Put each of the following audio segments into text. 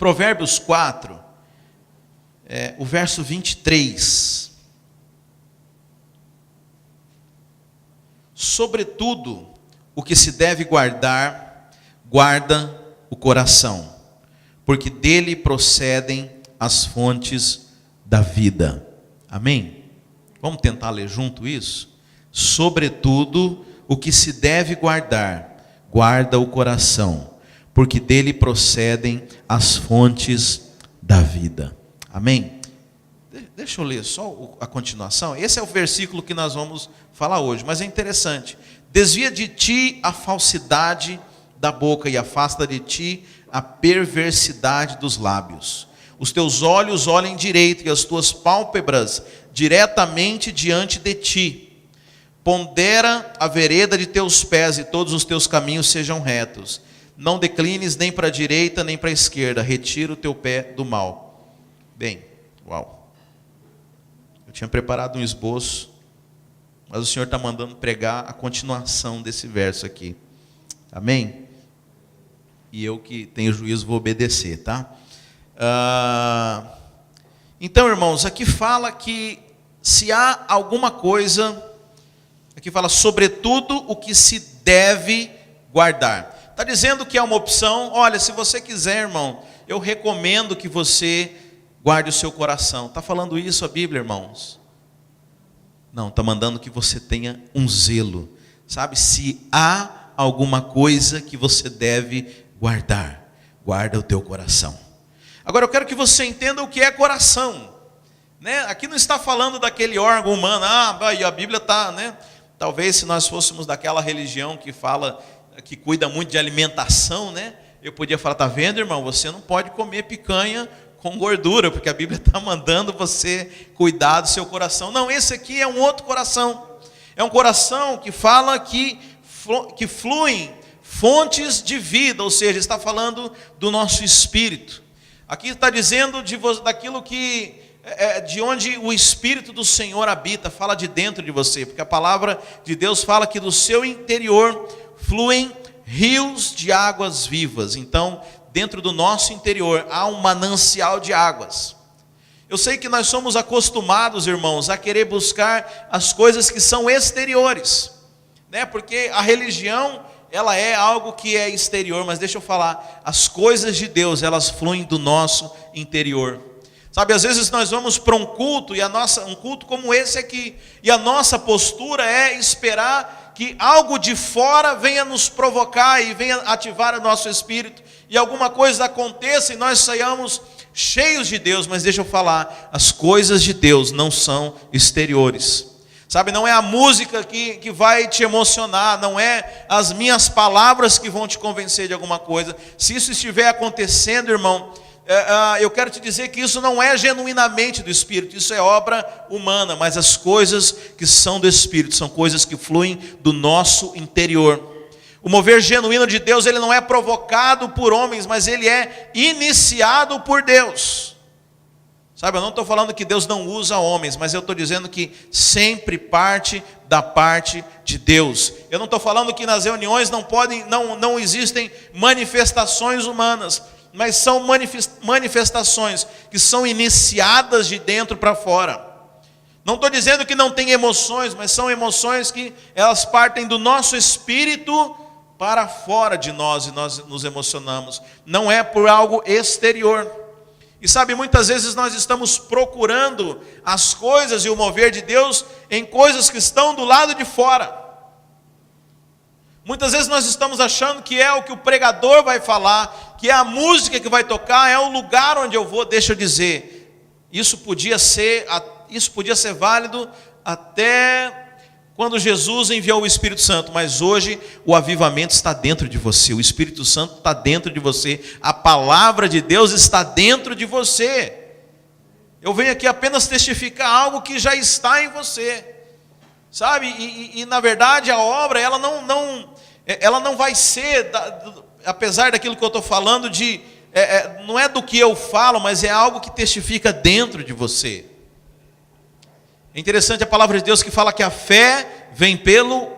Provérbios 4, o verso 23. Sobretudo, o que se deve guardar, guarda o coração, porque dele procedem as fontes da vida. Amém? Vamos tentar ler junto isso? Sobretudo, o que se deve guardar, guarda o coração, porque dele procedem as fontes da vida. Amém? Deixa eu ler só a continuação. Esse é o versículo que nós vamos falar hoje, mas é interessante. Desvia de ti a falsidade da boca e afasta de ti a perversidade dos lábios. Os teus olhos olhem direito e as tuas pálpebras diretamente diante de ti. Pondera a vereda de teus pés e todos os teus caminhos sejam retos. Não declines nem para a direita nem para a esquerda. Retira o teu pé do mal. Bem, uau. Eu tinha preparado um esboço, mas o Senhor está mandando pregar a continuação desse verso aqui. Amém? E eu que tenho juízo vou obedecer, tá? Então, irmãos, aqui fala que se há alguma coisa, aqui fala sobretudo o que se deve guardar. Está dizendo que é uma opção. Olha, se você quiser, irmão, eu recomendo que você guarde o seu coração. Está falando isso a Bíblia, irmãos? Não, está mandando que você tenha um zelo. Sabe, se há alguma coisa que você deve guardar, guarda o teu coração. Agora eu quero que você entenda o que é coração, né? Aqui não está falando daquele órgão humano. E a Bíblia está, né? Talvez se nós fôssemos daquela religião que fala, que cuida muito de alimentação, né? Eu podia falar, tá vendo, irmão? Você não pode comer picanha com gordura, porque a Bíblia está mandando você cuidar do seu coração. Não, esse aqui é um outro coração. É um coração que fala que fluem fontes de vida, ou seja, está falando do nosso espírito. Aqui está dizendo daquilo que de onde o Espírito do Senhor habita, fala de dentro de você, porque a palavra de Deus fala que do seu interior fluem rios de águas vivas. Então, dentro do nosso interior há um manancial de águas. Eu sei que nós somos acostumados, irmãos, a querer buscar as coisas que são exteriores, né? Porque a religião, ela é algo que é exterior, mas deixa eu falar, as coisas de Deus, elas fluem do nosso interior. Sabe, às vezes nós vamos para um culto, um culto como esse aqui, e a nossa postura é esperar que algo de fora venha nos provocar e venha ativar o nosso espírito, e alguma coisa aconteça e nós saiamos cheios de Deus. Mas deixa eu falar, as coisas de Deus não são exteriores. Sabe, não é a música que vai te emocionar, não é as minhas palavras que vão te convencer de alguma coisa. Se isso estiver acontecendo, irmão, eu quero te dizer que isso não é genuinamente do Espírito, isso é obra humana, mas as coisas que são do Espírito são coisas que fluem do nosso interior. O mover genuíno de Deus, ele não é provocado por homens, mas ele é iniciado por Deus. Sabe, eu não estou falando que Deus não usa homens, mas eu estou dizendo que sempre parte da parte de Deus. Eu não estou falando que nas reuniões não existem manifestações humanas, mas são manifestações que são iniciadas de dentro para fora. Não estou dizendo que não tem emoções, mas são emoções que elas partem do nosso espírito para fora de nós, e nós nos emocionamos. Não é por algo exterior. E sabe, muitas vezes nós estamos procurando as coisas e o mover de Deus em coisas que estão do lado de fora. Muitas vezes nós estamos achando que é o que o pregador vai falar, que é a música que vai tocar, é o lugar onde eu vou. Deixa eu dizer, isso podia ser válido até quando Jesus enviou o Espírito Santo, mas hoje o avivamento está dentro de você, o Espírito Santo está dentro de você, a palavra de Deus está dentro de você. Eu venho aqui apenas testificar algo que já está em você, sabe? E na verdade a obra, ela não vai ser, apesar daquilo que eu estou falando, não é do que eu falo, mas é algo que testifica dentro de você. É interessante a palavra de Deus que fala que a fé vem pelo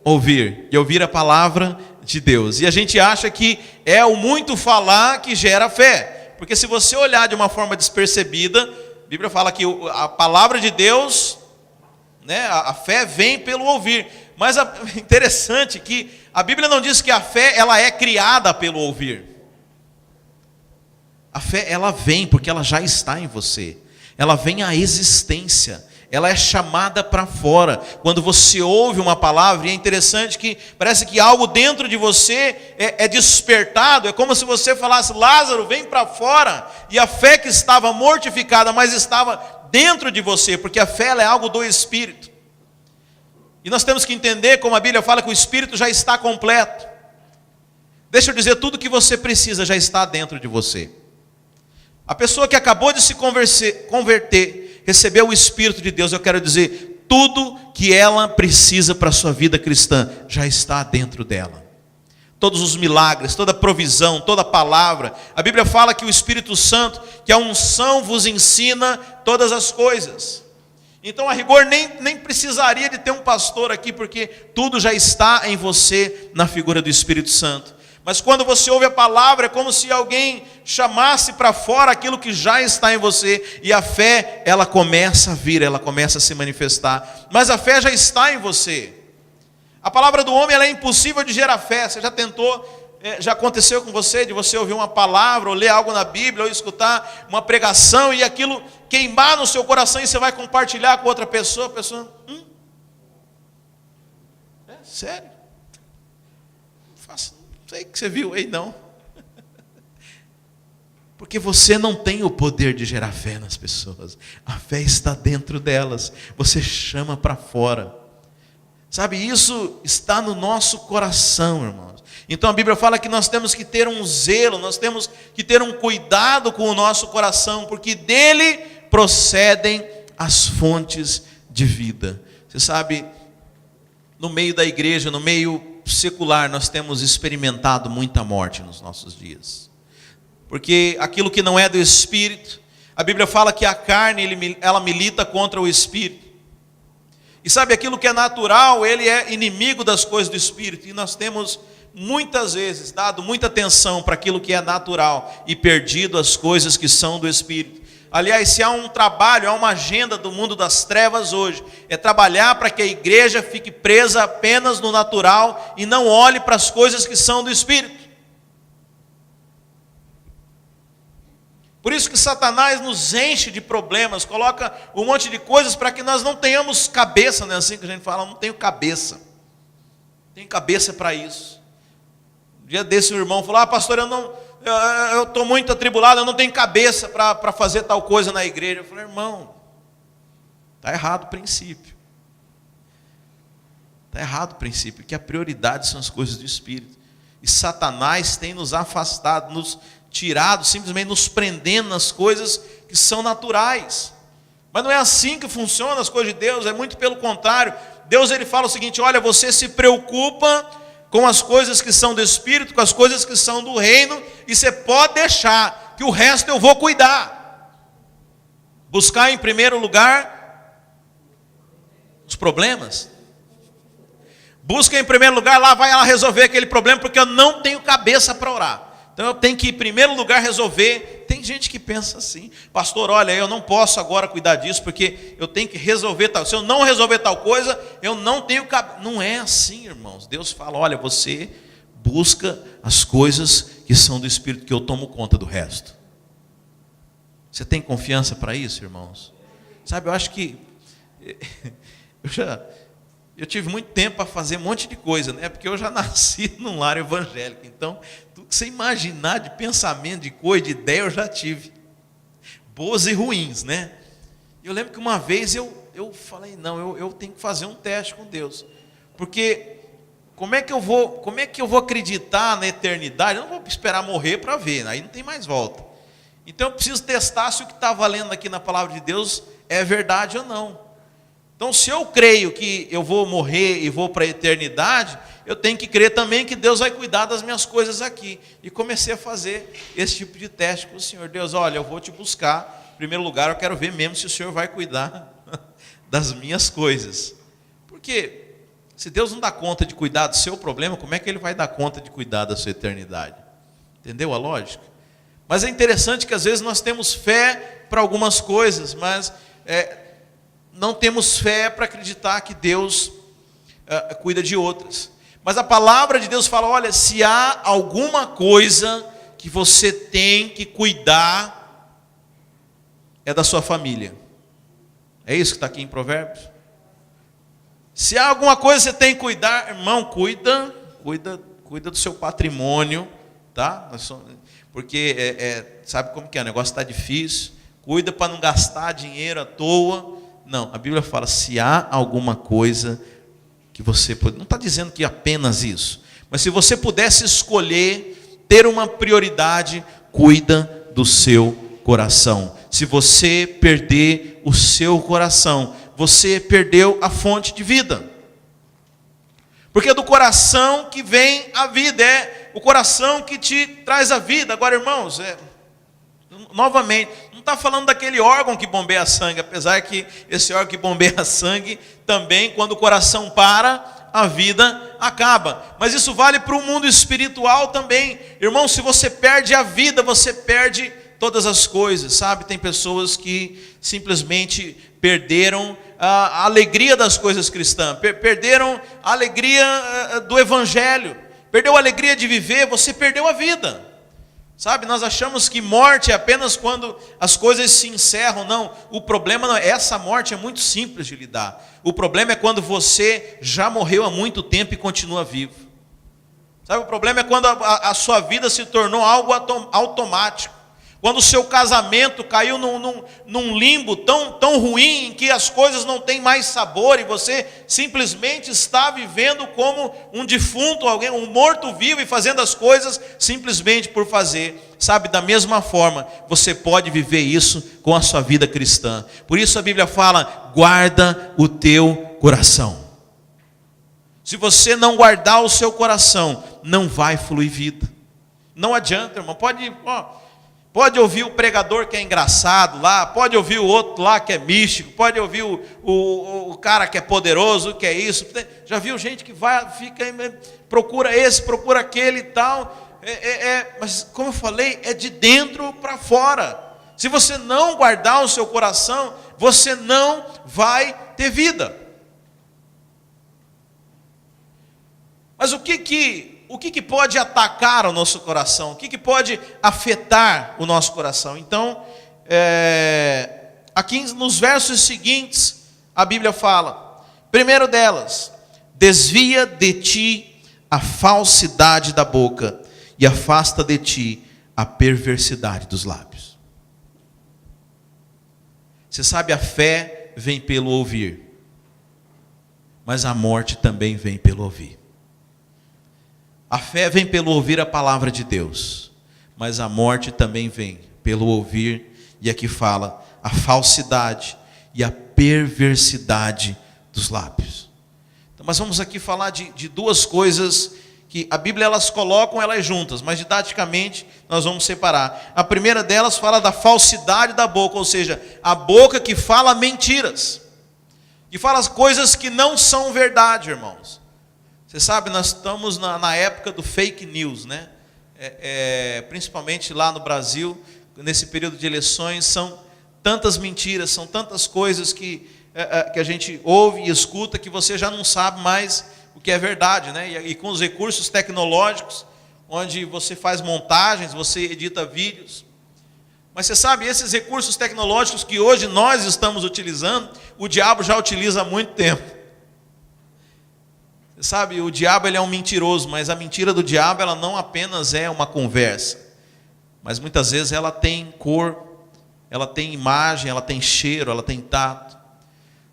ouvir, e ouvir a palavra de Deus. E a gente acha que é o muito falar que gera fé. Porque se você olhar de uma forma despercebida, a Bíblia fala que a palavra de Deus, né, a fé vem pelo ouvir. Mas é interessante que a Bíblia não diz que a fé ela é criada pelo ouvir. A fé ela vem porque ela já está em você. Ela vem à existência. Ela é chamada para fora. Quando você ouve uma palavra, e é interessante que parece que algo dentro de você é despertado. É como se você falasse: Lázaro, vem para fora. E a fé que estava mortificada, mas estava dentro de você, porque a fé ela é algo do Espírito. E nós temos que entender, como a Bíblia fala, que o Espírito já está completo. Deixa eu dizer, tudo que você precisa já está dentro de você. A pessoa que acabou de se converter, recebeu o Espírito de Deus, eu quero dizer, tudo que ela precisa para a sua vida cristã, já está dentro dela. Todos os milagres, toda a provisão, toda a palavra. A Bíblia fala que o Espírito Santo, que a unção vos ensina todas as coisas. Então, a rigor, nem precisaria de ter um pastor aqui, porque tudo já está em você, na figura do Espírito Santo. Mas quando você ouve a palavra, é como se alguém chamasse para fora aquilo que já está em você, e a fé, ela começa a vir, ela começa a se manifestar. Mas a fé já está em você. A palavra do homem, ela é impossível de gerar fé. Você já tentou, já aconteceu com você, de você ouvir uma palavra, ou ler algo na Bíblia, ou escutar uma pregação, e aquilo queimar no seu coração, e você vai compartilhar com outra pessoa, a pessoa, sério? Não sei o que você viu aí, não. Porque você não tem o poder de gerar fé nas pessoas. A fé está dentro delas. Você chama para fora. Sabe, isso está no nosso coração, irmãos. Então a Bíblia fala que nós temos que ter um zelo, nós temos que ter um cuidado com o nosso coração, porque dele procedem as fontes de vida. Você sabe, no meio da igreja, no meio secular, nós temos experimentado muita morte nos nossos dias. Porque aquilo que não é do Espírito, a Bíblia fala que a carne, ela milita contra o Espírito. E sabe, aquilo que é natural, ele é inimigo das coisas do Espírito. E nós temos muitas vezes dado muita atenção para aquilo que é natural e perdido as coisas que são do Espírito. Aliás, se há um trabalho, há uma agenda do mundo das trevas hoje, é trabalhar para que a igreja fique presa apenas no natural e não olhe para as coisas que são do Espírito. Por isso que Satanás nos enche de problemas, coloca um monte de coisas para que nós não tenhamos cabeça, não é assim que a gente fala? Eu não tenho cabeça. Não tenho cabeça para isso. Um dia desse um irmão falou: pastor, eu estou muito atribulado, eu não tenho cabeça para fazer tal coisa na igreja. Eu falei: irmão, está errado o princípio. Está errado o princípio, que a prioridade são as coisas do Espírito. E Satanás tem nos afastado, nos tirado, simplesmente nos prendendo nas coisas que são naturais. Mas não é assim que funcionam as coisas de Deus, é muito pelo contrário. Deus, ele fala o seguinte: olha, você se preocupa com as coisas que são do Espírito, com as coisas que são do reino, e você pode deixar, que o resto eu vou cuidar. Buscar em primeiro lugar os problemas. Busca em primeiro lugar, vai lá resolver aquele problema, porque eu não tenho cabeça para orar. Então eu tenho que em primeiro lugar resolver. Tem gente que pensa assim: pastor, olha, eu não posso agora cuidar disso, porque eu tenho que resolver tal. Se eu não resolver tal coisa, eu não tenho cabeça. Não é assim, irmãos. Deus fala: olha, você busca as coisas que são do Espírito, que eu tomo conta do resto. Você tem confiança para isso, irmãos? Sabe, eu acho que eu tive muito tempo para fazer um monte de coisa, né? Porque eu já nasci num lar evangélico. Então, tudo que você imaginar de pensamento, de coisa, de ideia, eu já tive. Boas e ruins, né? Eu lembro que uma vez eu falei: não, eu tenho que fazer um teste com Deus. Porque como é que eu vou acreditar na eternidade? Eu não vou esperar morrer para ver, aí não tem mais volta. Então eu preciso testar se o que está valendo aqui na palavra de Deus é verdade ou não. Então, se eu creio que eu vou morrer e vou para a eternidade, eu tenho que crer também que Deus vai cuidar das minhas coisas aqui. E comecei a fazer esse tipo de teste com o Senhor. Deus, olha, eu vou te buscar. Em primeiro lugar, eu quero ver mesmo se o Senhor vai cuidar das minhas coisas. Porque Se Deus não dá conta de cuidar do seu problema, como é que Ele vai dar conta de cuidar da sua eternidade? Entendeu a lógica? Mas é interessante que às vezes nós temos fé para algumas coisas, mas não temos fé para acreditar que Deus cuida de outras. Mas a palavra de Deus fala, olha, se há alguma coisa que você tem que cuidar, é da sua família. É isso que está aqui em Provérbios? Se há alguma coisa que você tem que cuidar, irmão, cuida do seu patrimônio, tá? Porque sabe como que é? O negócio está difícil. Cuida para não gastar dinheiro à toa. Não, a Bíblia fala, se há alguma coisa que você pode... Não está dizendo que apenas isso. Mas se você pudesse escolher ter uma prioridade, cuida do seu coração. Se você perder o seu coração, você perdeu a fonte de vida. Porque é do coração que vem a vida, é o coração que te traz a vida. Agora, irmãos, novamente, não está falando daquele órgão que bombeia sangue, apesar que esse órgão que bombeia sangue, também, quando o coração para, a vida acaba. Mas isso vale para o mundo espiritual também. Irmão, se você perde a vida, você perde todas as coisas, sabe? Tem pessoas que simplesmente perderam a alegria das coisas cristãs, perderam a alegria do evangelho, perdeu a alegria de viver, você perdeu a vida. Sabe, nós achamos que morte é apenas quando as coisas se encerram. Não, o problema não é, essa morte é muito simples de lidar. O problema é quando você já morreu há muito tempo e continua vivo. Sabe, o problema é quando a sua vida se tornou algo automático. Quando o seu casamento caiu num limbo tão ruim, em que as coisas não têm mais sabor, e você simplesmente está vivendo como um defunto, um morto-vivo, e fazendo as coisas simplesmente por fazer. Sabe, da mesma forma, você pode viver isso com a sua vida cristã. Por isso a Bíblia fala, guarda o teu coração. Se você não guardar o seu coração, não vai fluir vida. Não adianta, irmão, pode ouvir o pregador que é engraçado lá, pode ouvir o outro lá que é místico, pode ouvir o cara que é poderoso, que é isso. Já viu gente que procura esse, procura aquele e tal. Mas como eu falei, é de dentro para fora. Se você não guardar o seu coração, você não vai ter vida. Mas o que pode atacar o nosso coração? O que pode afetar o nosso coração? Então, aqui nos versos seguintes, a Bíblia fala, primeiro delas, desvia de ti a falsidade da boca e afasta de ti a perversidade dos lábios. Você sabe, a fé vem pelo ouvir, mas a morte também vem pelo ouvir. A fé vem pelo ouvir a palavra de Deus, mas a morte também vem pelo ouvir, e aqui fala, a falsidade e a perversidade dos lábios. Então, mas vamos aqui falar de duas coisas que a Bíblia elas colocam elas juntas, mas didaticamente nós vamos separar. A primeira delas fala da falsidade da boca, ou seja, a boca que fala mentiras, que fala as coisas que não são verdade, irmãos. Você sabe, nós estamos na época do fake news, né? Principalmente lá no Brasil, nesse período de eleições, são tantas mentiras, são tantas coisas que a gente ouve e escuta que você já não sabe mais o que é verdade, né? E com os recursos tecnológicos, onde você faz montagens, você edita vídeos. Mas você sabe, esses recursos tecnológicos que hoje nós estamos utilizando, o diabo já utiliza há muito tempo. Sabe, o diabo ele é um mentiroso, mas a mentira do diabo ela não apenas é uma conversa, mas muitas vezes ela tem cor, ela tem imagem, ela tem cheiro, ela tem tato.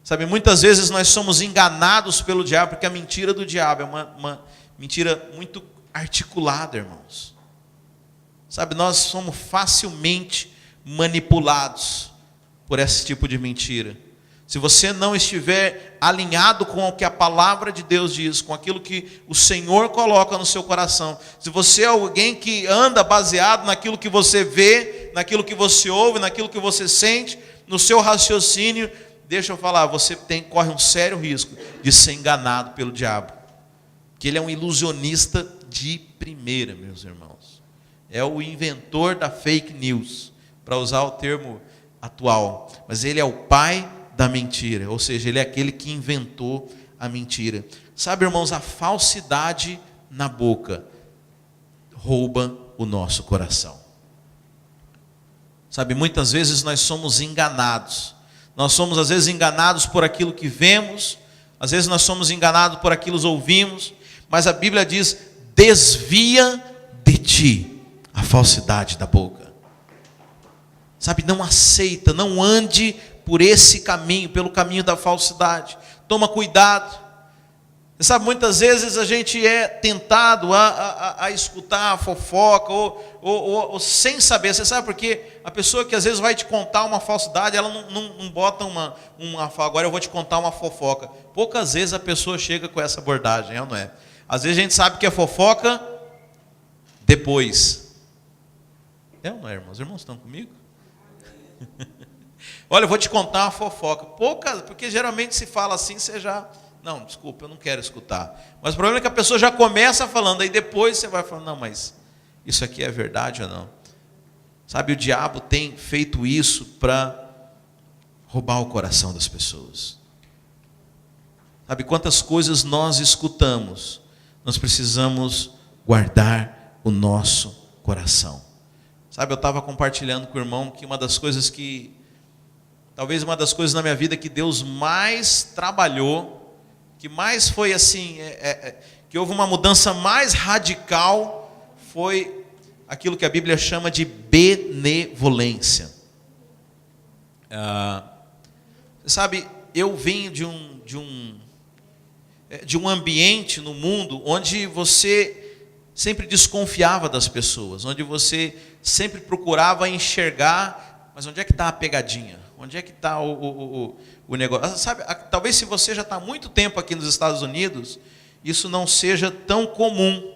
Sabe, muitas vezes nós somos enganados pelo diabo, porque a mentira do diabo é uma mentira muito articulada, irmãos. Sabe, nós somos facilmente manipulados por esse tipo de mentira. Se você não estiver alinhado com o que a palavra de Deus diz, com aquilo que o Senhor coloca no seu coração, se você é alguém que anda baseado naquilo que você vê, naquilo que você ouve, naquilo que você sente, no seu raciocínio, deixa eu falar, você corre um sério risco de ser enganado pelo diabo. Porque ele é um ilusionista de primeira, meus irmãos. É o inventor da fake news, para usar o termo atual. Mas ele é o pai da mentira, ou seja, ele é aquele que inventou a mentira. Sabe, irmãos, a falsidade na boca rouba o nosso coração. Sabe, muitas vezes nós somos enganados. Nós somos às vezes enganados por aquilo que vemos, às vezes nós somos enganados por aquilo que ouvimos, mas a Bíblia diz: desvia de ti a falsidade da boca. Sabe, não aceita, não ande por esse caminho, pelo caminho da falsidade. Toma cuidado. Você sabe, muitas vezes a gente é tentado a escutar a fofoca, ou sem saber. Você sabe por quê? A pessoa que às vezes vai te contar uma falsidade, ela não bota agora eu vou te contar uma fofoca. Poucas vezes a pessoa chega com essa abordagem, não é? Às vezes a gente sabe que é fofoca depois. É ou não é, irmãos? Os irmãos estão comigo? Olha, eu vou te contar uma fofoca. Poucas, porque geralmente se fala assim, você já... Não, desculpa, eu não quero escutar. Mas o problema é que a pessoa já começa falando, aí depois você vai falando, não, mas isso aqui é verdade ou não? Sabe, o diabo tem feito isso para roubar o coração das pessoas. Sabe, quantas coisas nós escutamos, nós precisamos guardar o nosso coração. Sabe, eu estava compartilhando com o irmão que talvez uma das coisas na minha vida que Deus mais trabalhou, que mais foi assim, que houve uma mudança mais radical, foi aquilo que a Bíblia chama de benevolência. Sabe, eu vim de um ambiente no mundo onde você sempre desconfiava das pessoas, onde você sempre procurava enxergar, mas onde é que está a pegadinha? Onde é que está o negócio? Sabe, talvez se você já está há muito tempo aqui nos Estados Unidos, isso não seja tão comum.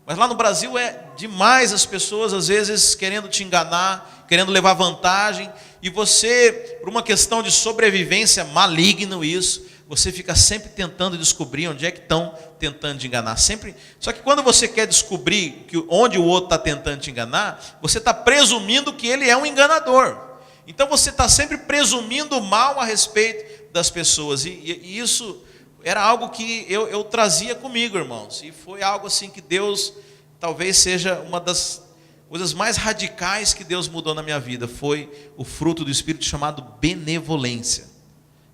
Mas lá no Brasil é demais as pessoas, às vezes, querendo te enganar, querendo levar vantagem. E você, por uma questão de sobrevivência, maligno isso, você fica sempre tentando descobrir onde é que estão tentando te enganar. Sempre. Só que quando você quer descobrir onde o outro está tentando te enganar, você está presumindo que ele é um enganador. Então você está sempre presumindo mal a respeito das pessoas. E isso era algo que eu trazia comigo, irmãos. E foi algo assim que Deus, talvez seja uma das coisas mais radicais que Deus mudou na minha vida. Foi o fruto do Espírito chamado benevolência.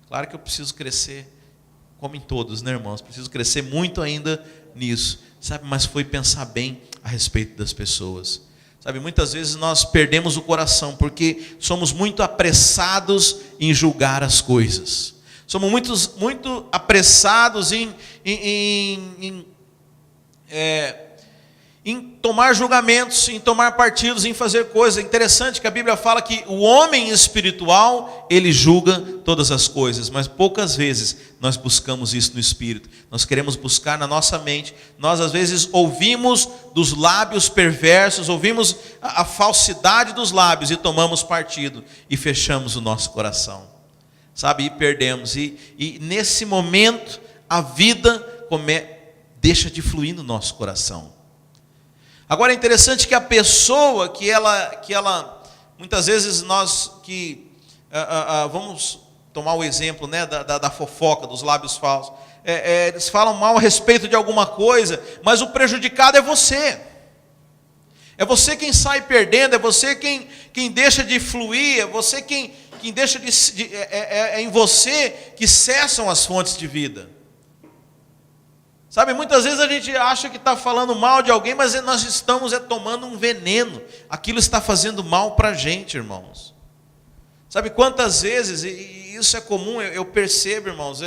Claro que eu preciso crescer, como em todos, né, irmãos? Preciso crescer muito ainda nisso. Sabe, mas foi pensar bem a respeito das pessoas. Sabe, muitas vezes nós perdemos o coração porque somos muito apressados em julgar as coisas. Somos muito apressados em tomar julgamentos, em tomar partidos, em fazer coisas. É interessante que a Bíblia fala que o homem espiritual, ele julga todas as coisas, mas poucas vezes nós buscamos isso no Espírito. Nós queremos buscar na nossa mente. Nós às vezes ouvimos dos lábios perversos, ouvimos a falsidade dos lábios e tomamos partido e fechamos o nosso coração. Sabe, e perdemos. E nesse momento a vida deixa de fluir no nosso coração. Agora é interessante que a pessoa que ela muitas vezes vamos tomar o exemplo, né, da fofoca, dos lábios falsos. Eles falam mal a respeito de alguma coisa, mas o prejudicado é você. É você quem sai perdendo, é você quem deixa de fluir, é você quem deixa é em você que cessam as fontes de vida. Sabe, muitas vezes a gente acha que está falando mal de alguém, mas nós estamos tomando um veneno. Aquilo está fazendo mal para a gente, irmãos. Sabe quantas vezes, e isso é comum, eu percebo, irmãos,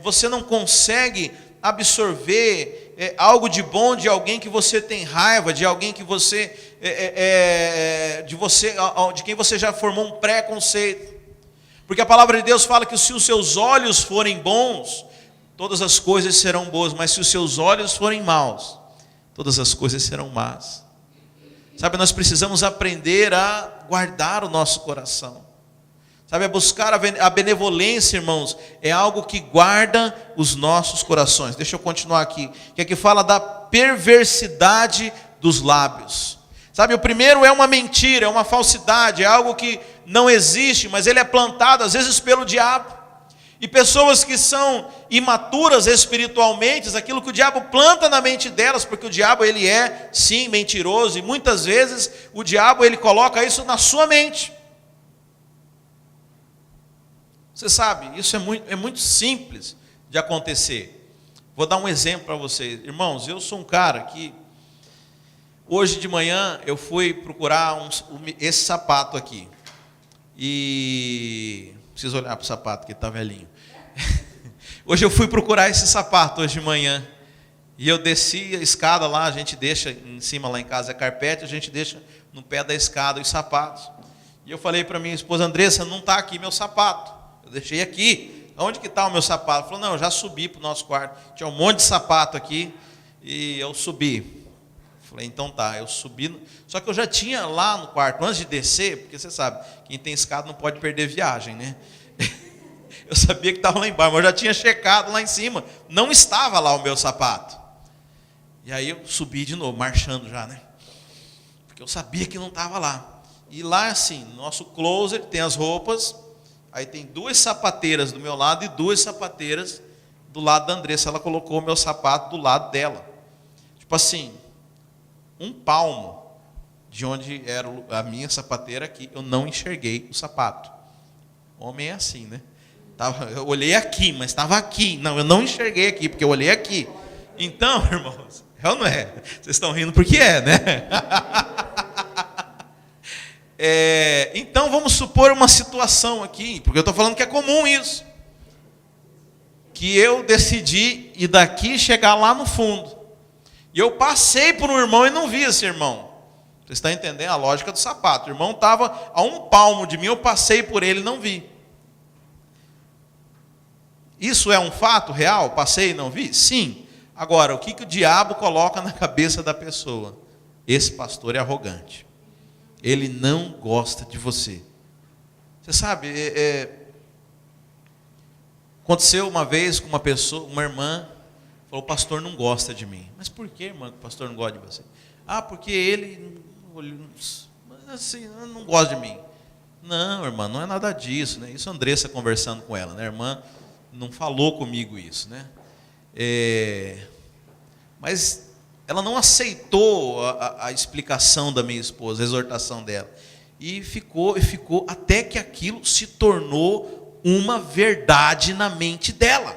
você não consegue absorver algo de bom de alguém que você tem raiva, de alguém que você, de quem você já formou um preconceito. Porque a palavra de Deus fala que se os seus olhos forem bons, todas as coisas serão boas, mas se os seus olhos forem maus, todas as coisas serão más. Sabe, nós precisamos aprender a guardar o nosso coração. Sabe, buscar a benevolência, irmãos, é algo que guarda os nossos corações. Deixa eu continuar aqui, que aqui fala da perversidade dos lábios. Sabe, o primeiro é uma mentira, é uma falsidade, é algo que não existe, mas ele é plantado às vezes pelo diabo. E pessoas que são imaturas espiritualmente, aquilo que o diabo planta na mente delas, porque o diabo ele é sim mentiroso, e muitas vezes o diabo ele coloca isso na sua mente. Você sabe, isso é muito simples de acontecer. Vou dar um exemplo para vocês. Irmãos, eu sou um cara que hoje de manhã eu fui procurar esse sapato aqui. E preciso olhar para o sapato que está velhinho. Hoje eu fui procurar esse sapato hoje de manhã. E eu desci a escada lá, a gente deixa em cima lá em casa é carpete, a gente deixa no pé da escada os sapatos. E eu falei para minha esposa, Andressa, não está aqui meu sapato. Eu deixei aqui. Onde que está o meu sapato? Ela falou, não, eu já subi para o nosso quarto. Tinha um monte de sapato aqui e eu subi. Falei, então tá, eu subi. Só que eu já tinha lá no quarto, antes de descer, porque você sabe, quem tem escada não pode perder viagem, né? Eu sabia que estava lá embaixo, mas eu já tinha checado lá em cima. Não estava lá o meu sapato. E aí eu subi de novo, marchando já, né? Porque eu sabia que não estava lá. E lá, assim, no nosso closet tem as roupas, aí tem 2 sapateiras do meu lado e 2 sapateiras do lado da Andressa. Ela colocou o meu sapato do lado dela. Tipo assim, 1 palmo de onde era a minha sapateira aqui, eu não enxerguei o sapato. Homem é assim, né? Eu olhei aqui, mas estava aqui. Não, eu não enxerguei aqui, porque eu olhei aqui. Então, irmãos, é ou não é? Vocês estão rindo porque é, né? Então, vamos supor uma situação aqui, porque eu estou falando que é comum isso. Que eu decidi ir daqui e chegar lá no fundo. E eu passei por um irmão e não vi esse irmão. Você está entendendo a lógica do sapato? O irmão estava a 1 palmo de mim, eu passei por ele e não vi. Isso é um fato real? Passei e não vi? Sim. Agora, o que o diabo coloca na cabeça da pessoa? Esse pastor é arrogante. Ele não gosta de você. Você sabe, aconteceu uma vez com uma pessoa, uma irmã, falou, o pastor não gosta de mim. Mas por que, irmã, que o pastor não gosta de você? Ah, porque ele assim, não gosta de mim. Não, irmã, não é nada disso, né? Isso a Andressa conversando com ela, né? A irmã não falou comigo isso, né? Mas ela não aceitou a explicação da minha esposa, a exortação dela. E ficou até que aquilo se tornou uma verdade na mente dela.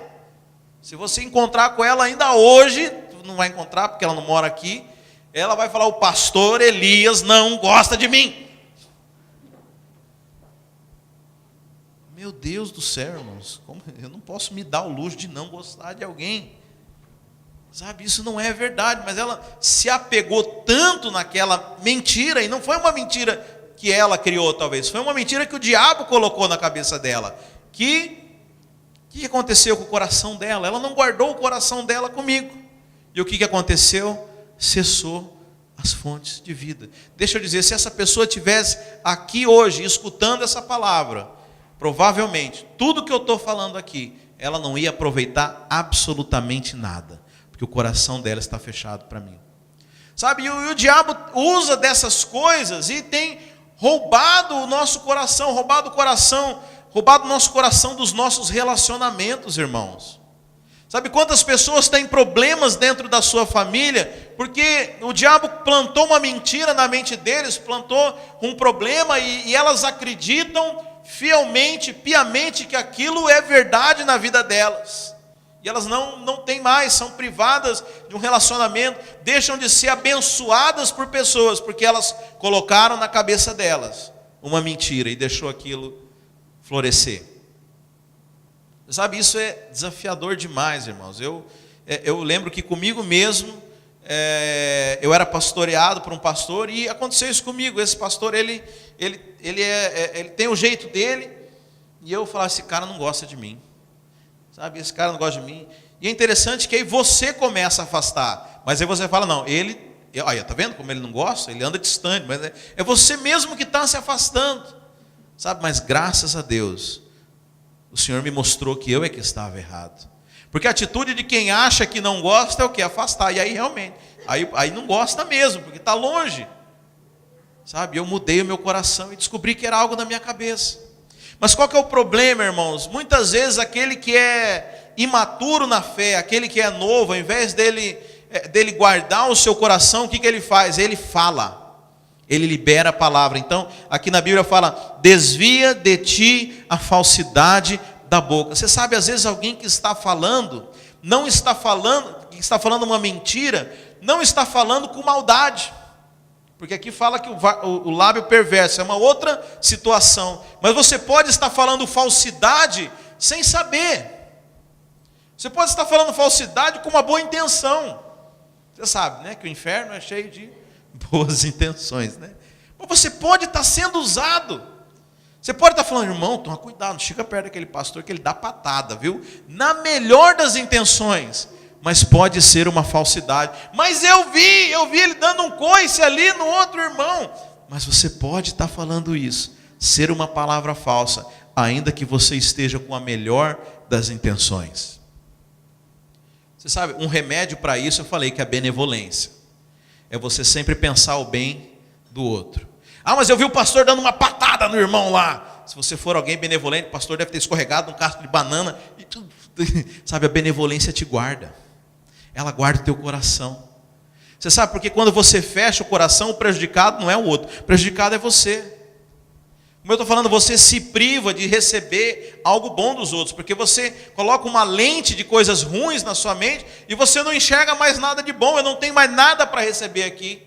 Se você encontrar com ela ainda hoje, não vai encontrar porque ela não mora aqui, ela vai falar, o pastor Elias não gosta de mim. Meu Deus do céu, irmãos, eu não posso me dar o luxo de não gostar de alguém. Sabe, isso não é verdade, mas ela se apegou tanto naquela mentira, e não foi uma mentira que ela criou talvez, foi uma mentira que o diabo colocou na cabeça dela. O que aconteceu com o coração dela? Ela não guardou o coração dela comigo. E o que aconteceu? Cessou as fontes de vida. Deixa eu dizer, se essa pessoa estivesse aqui hoje, escutando essa palavra, provavelmente, tudo que eu estou falando aqui, ela não ia aproveitar absolutamente nada, porque o coração dela está fechado para mim. Sabe, e o diabo usa dessas coisas e tem roubado o nosso coração, roubado o nosso coração dos nossos relacionamentos, irmãos. Sabe quantas pessoas têm problemas dentro da sua família, porque o diabo plantou uma mentira na mente deles, plantou um problema e elas acreditam fielmente, piamente que aquilo é verdade na vida delas. E elas não têm mais, são privadas de um relacionamento, deixam de ser abençoadas por pessoas, porque elas colocaram na cabeça delas uma mentira e deixou aquilo florescer. Sabe, isso é desafiador demais, irmãos. Eu lembro que comigo mesmo, eu era pastoreado por um pastor e aconteceu isso comigo. Esse pastor, ele tem o jeito dele, e eu falava, esse cara não gosta de mim. Sabe, esse cara não gosta de mim. E é interessante que aí você começa a afastar. Mas aí você fala, não, olha, tá vendo como ele não gosta? Ele anda distante, mas é você mesmo que está se afastando. Sabe, mas graças a Deus, o Senhor me mostrou que eu é que estava errado. Porque a atitude de quem acha que não gosta é o quê? Afastar. E aí realmente, aí não gosta mesmo, porque está longe. Sabe, eu mudei o meu coração e descobri que era algo na minha cabeça. Mas qual que é o problema, irmãos? Muitas vezes aquele que é imaturo na fé, aquele que é novo, ao invés dele guardar o seu coração, o que ele faz? Ele fala. Ele libera a palavra. Então, aqui na Bíblia fala: desvia de ti a falsidade da boca. Você sabe, às vezes alguém que está falando, que está falando uma mentira, não está falando com maldade. Porque aqui fala que o lábio perverso é uma outra situação. Mas você pode estar falando falsidade sem saber. Você pode estar falando falsidade com uma boa intenção. Você sabe, né, que o inferno é cheio de boas intenções, né? Mas você pode estar sendo usado. Você pode estar falando: irmão, toma cuidado, não chega perto daquele pastor que ele dá patada, viu? Na melhor das intenções, mas pode ser uma falsidade. Mas eu vi ele dando um coice ali no outro irmão. Mas você pode estar falando isso, ser uma palavra falsa, ainda que você esteja com a melhor das intenções. Você sabe, um remédio para isso, eu falei que é a benevolência. É você sempre pensar o bem do outro. Ah, mas eu vi o pastor dando uma patada no irmão lá. Se você for alguém benevolente, o pastor deve ter escorregado num casco de banana. Sabe, a benevolência te guarda. Ela guarda o teu coração. Você sabe, porque quando você fecha o coração, o prejudicado não é o outro. O prejudicado é você. Como eu estou falando, você se priva de receber algo bom dos outros, porque você coloca uma lente de coisas ruins na sua mente e você não enxerga mais nada de bom. Eu não tenho mais nada para receber aqui.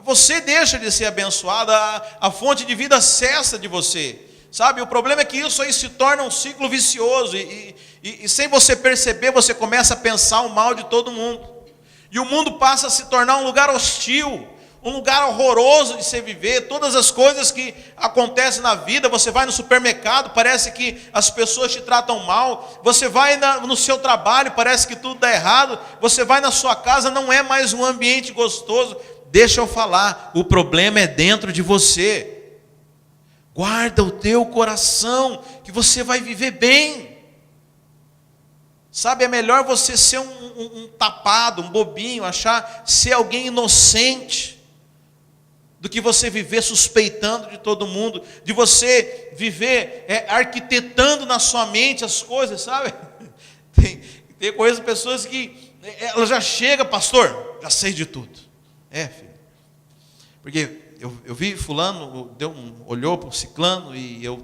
Você deixa de ser abençoado, a fonte de vida cessa de você. Sabe, o problema é que isso aí se torna um ciclo vicioso e sem você perceber, você começa a pensar o mal de todo mundo. E o mundo passa a se tornar um lugar hostil, um lugar horroroso de se viver. Todas as coisas que acontecem na vida, você vai no supermercado, parece que as pessoas te tratam mal. Você vai no seu trabalho, parece que tudo dá errado. Você vai na sua casa, não é mais um ambiente gostoso. Deixa eu falar, o problema é dentro de você. Guarda o teu coração, que você vai viver bem. Sabe, é melhor você ser um tapado, um bobinho, ser alguém inocente, do que você viver suspeitando de todo mundo, de você viver arquitetando na sua mente as coisas, sabe? Tem coisas, pessoas que ela já chega: pastor, já sei de tudo. Filho, porque eu vi fulano, olhou para o ciclano e eu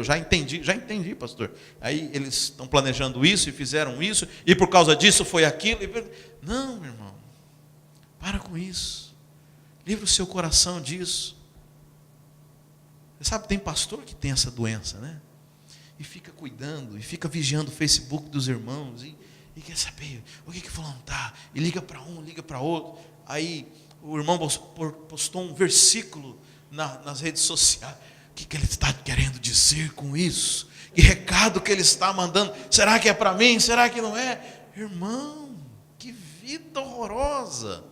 já entendi, pastor. Aí eles estão planejando isso e fizeram isso, e por causa disso foi aquilo. Não, meu irmão, para com isso. Livre o seu coração disso. Você sabe, tem pastor que tem essa doença, né? E fica cuidando, e fica vigiando o Facebook dos irmãos, e quer saber o que fulano está, e liga para um, liga para outro. Aí o irmão postou um versículo nas redes sociais. O que ele está querendo dizer com isso? Que recado que ele está mandando? Será que é para mim? Será que não é? Irmão, que vida horrorosa.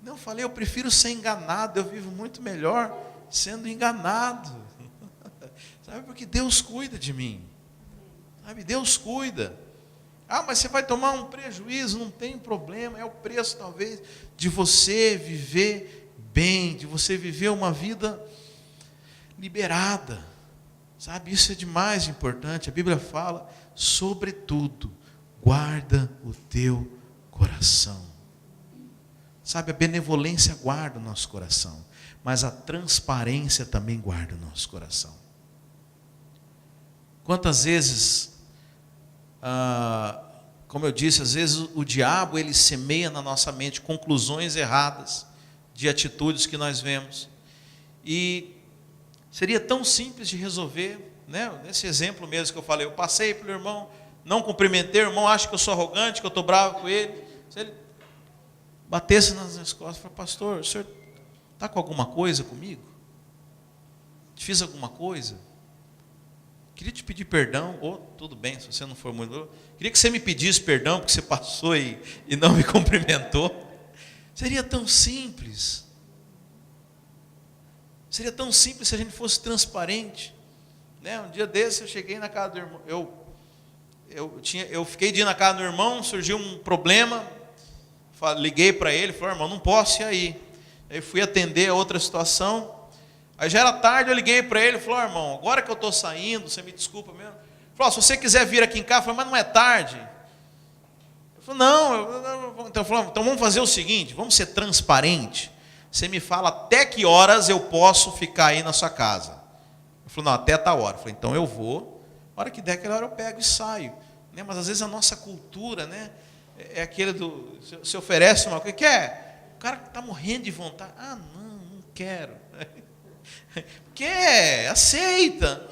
Não, eu falei, eu prefiro ser enganado. Eu vivo muito melhor sendo enganado. Sabe, porque Deus cuida de mim. Sabe, Deus cuida. Ah, mas você vai tomar um prejuízo, não tem problema, é o preço talvez de você viver bem, de você viver uma vida liberada. Sabe, isso é demais importante. A Bíblia fala: sobretudo, guarda o teu coração. Sabe, a benevolência guarda o nosso coração, mas a transparência também guarda o nosso coração. Quantas vezes... como eu disse, às vezes o diabo ele semeia na nossa mente conclusões erradas de atitudes que nós vemos, e seria tão simples de resolver, né? Nesse exemplo mesmo que eu falei, eu passei pelo irmão, não cumprimentei, o irmão acha que eu sou arrogante, que eu estou bravo com ele. Se ele batesse nas minhas costas e falasse: pastor, o senhor está com alguma coisa comigo? Te fiz alguma coisa? Queria te pedir perdão. Ou tudo bem, se você não for muito... Queria que você me pedisse perdão, porque você passou e não me cumprimentou. Seria tão simples. Seria tão simples se a gente fosse transparente, né? Um dia desse eu cheguei na casa do irmão, eu fiquei de ir na casa do irmão, surgiu um problema, liguei para ele, falei: irmão, não posso ir aí. Aí fui atender a outra situação, aí já era tarde, eu liguei para ele, falei: irmão, agora que eu estou saindo, você me desculpa mesmo. Ele falou: se você quiser vir aqui em casa, eu falei: mas não é tarde. Eu falei: não, então vamos fazer o seguinte, vamos ser transparente. Você me fala até que horas eu posso ficar aí na sua casa. Eu falei: não, até tal hora. Eu falei: então eu vou, a hora que der aquela hora eu pego e saio. Né? Mas às vezes a nossa cultura, né, é aquele do, se oferece uma coisa, quer? O cara está morrendo de vontade. Ah, não quero. Quer? Aceita.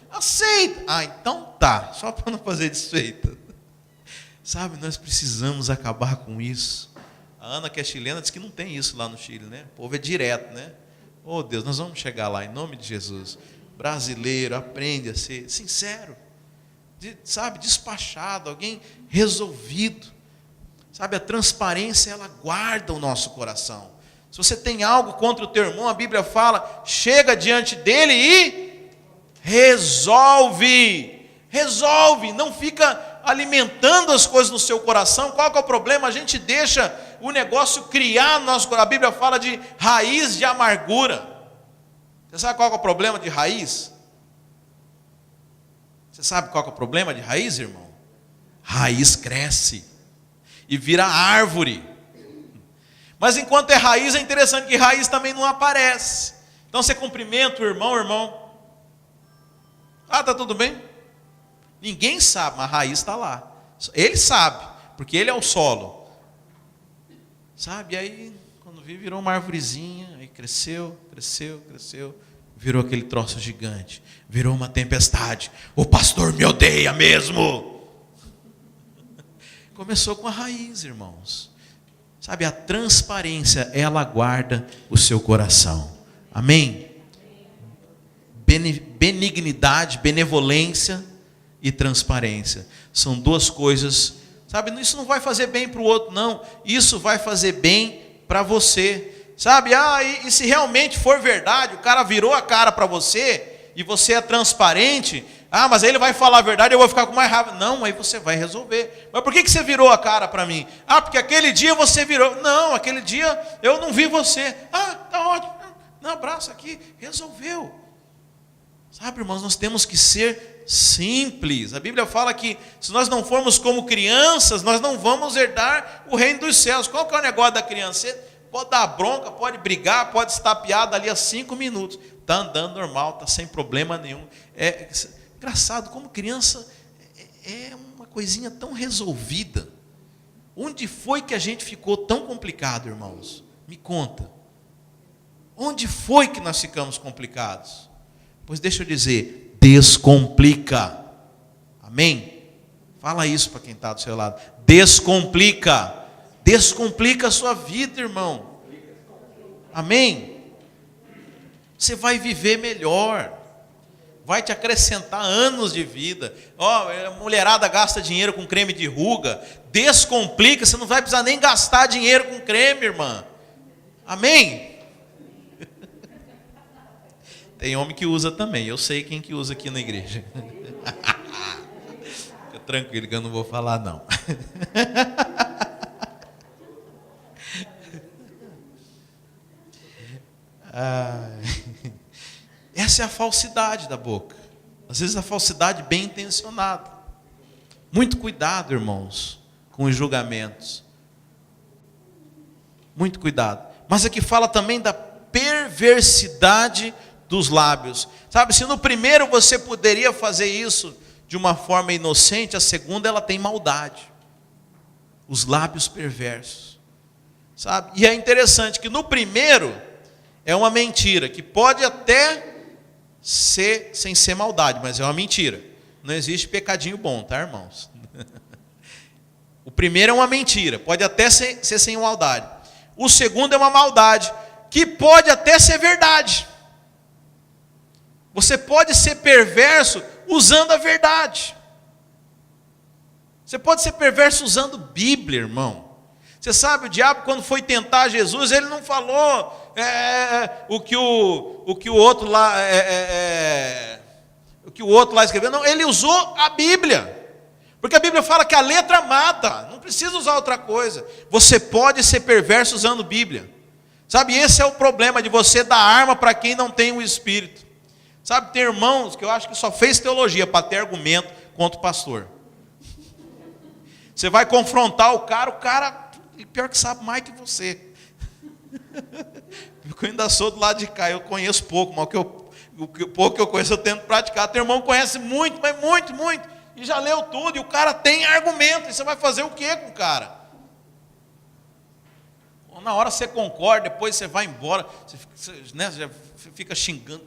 Aceita. Ah, então tá, só para não fazer desfeita. Sabe, nós precisamos acabar com isso. A Ana, que é chilena, diz que não tem isso lá no Chile, né? O povo é direto, né? Oh, Deus, nós vamos chegar lá, em nome de Jesus. Brasileiro, aprende a ser sincero, sabe, despachado, alguém resolvido. Sabe, a transparência, ela guarda o nosso coração. Se você tem algo contra o teu irmão, a Bíblia fala, chega diante dele e resolve. Resolve, não fica alimentando as coisas no seu coração. Qual que é o problema? A gente deixa o negócio criar no nosso coração. A Bíblia fala de raiz de amargura. Você sabe qual que é o problema de raiz? Você sabe qual que é o problema de raiz, irmão? Raiz cresce e vira árvore. Mas enquanto é raiz, é interessante que raiz também não aparece. Então você cumprimenta o irmão. Ah, tá tudo bem? Ninguém sabe, mas a raiz está lá. Ele sabe, porque ele é o solo. Sabe, e aí, quando vi, virou uma arvorezinha, aí cresceu, virou aquele troço gigante, virou uma tempestade. O pastor me odeia mesmo. Começou com a raiz, irmãos. Sabe, a transparência, ela guarda o seu coração. Amém? Benignidade, benevolência e transparência. São duas coisas, sabe, isso não vai fazer bem para o outro, não. Isso vai fazer bem para você. Sabe, e se realmente for verdade, o cara virou a cara para você, e você é transparente, mas aí ele vai falar a verdade, eu vou ficar com mais raiva. Não, aí você vai resolver. Mas por que você virou a cara para mim? Porque aquele dia você virou. Não, aquele dia eu não vi você. Tá ótimo. Não, abraço aqui, resolveu. Sabe, irmãos, nós temos que ser simples. A Bíblia fala que se nós não formos como crianças, nós não vamos herdar o reino dos céus. Qual que é o negócio da criança? Você pode dar bronca, pode brigar, pode estapear dali a 5 minutos. Está andando normal, está sem problema nenhum. É engraçado, como criança é uma coisinha tão resolvida. Onde foi que a gente ficou tão complicado, irmãos? Me conta. Onde foi que nós ficamos complicados? Pois deixa eu dizer, descomplica. Amém? Fala isso para quem está do seu lado. Descomplica. Descomplica a sua vida, irmão. Amém? Você vai viver melhor. Vai te acrescentar anos de vida. A mulherada gasta dinheiro com creme de ruga. Descomplica, você não vai precisar nem gastar dinheiro com creme, irmã. Amém? Tem homem que usa também. Eu sei quem que usa aqui na igreja. Fica tranquilo que eu não vou falar não. Essa é a falsidade da boca. Às vezes a falsidade bem intencionada. Muito cuidado, irmãos, com os julgamentos. Muito cuidado. Mas aqui fala também da perversidade dos lábios. Sabe, se no primeiro você poderia fazer isso de uma forma inocente, a segunda ela tem maldade. Os lábios perversos. Sabe? E é interessante que no primeiro é uma mentira, que pode até ser sem ser maldade, mas é uma mentira. Não existe pecadinho bom, tá, irmãos? O primeiro é uma mentira, pode até ser sem maldade. O segundo é uma maldade, que pode até ser verdade. Você pode ser perverso usando a verdade. Você pode ser perverso usando Bíblia, irmão. Você sabe, o diabo, quando foi tentar Jesus, ele não falou o que o outro lá escreveu. Não, ele usou a Bíblia. Porque a Bíblia fala que a letra mata. Não precisa usar outra coisa. Você pode ser perverso usando Bíblia. Sabe, esse é o problema de você dar arma para quem não tem o Espírito. Sabe, tem irmãos que eu acho que só fez teologia para ter argumento contra o pastor. Você vai confrontar o cara, pior que sabe mais que você. Eu ainda sou do lado de cá, eu conheço pouco, mas o pouco que eu conheço eu tento praticar. Tem irmão que conhece muito, mas muito, e já leu tudo, e o cara tem argumento, e você vai fazer o que com o cara? Na hora você concorda, depois você vai embora, você já fica xingando.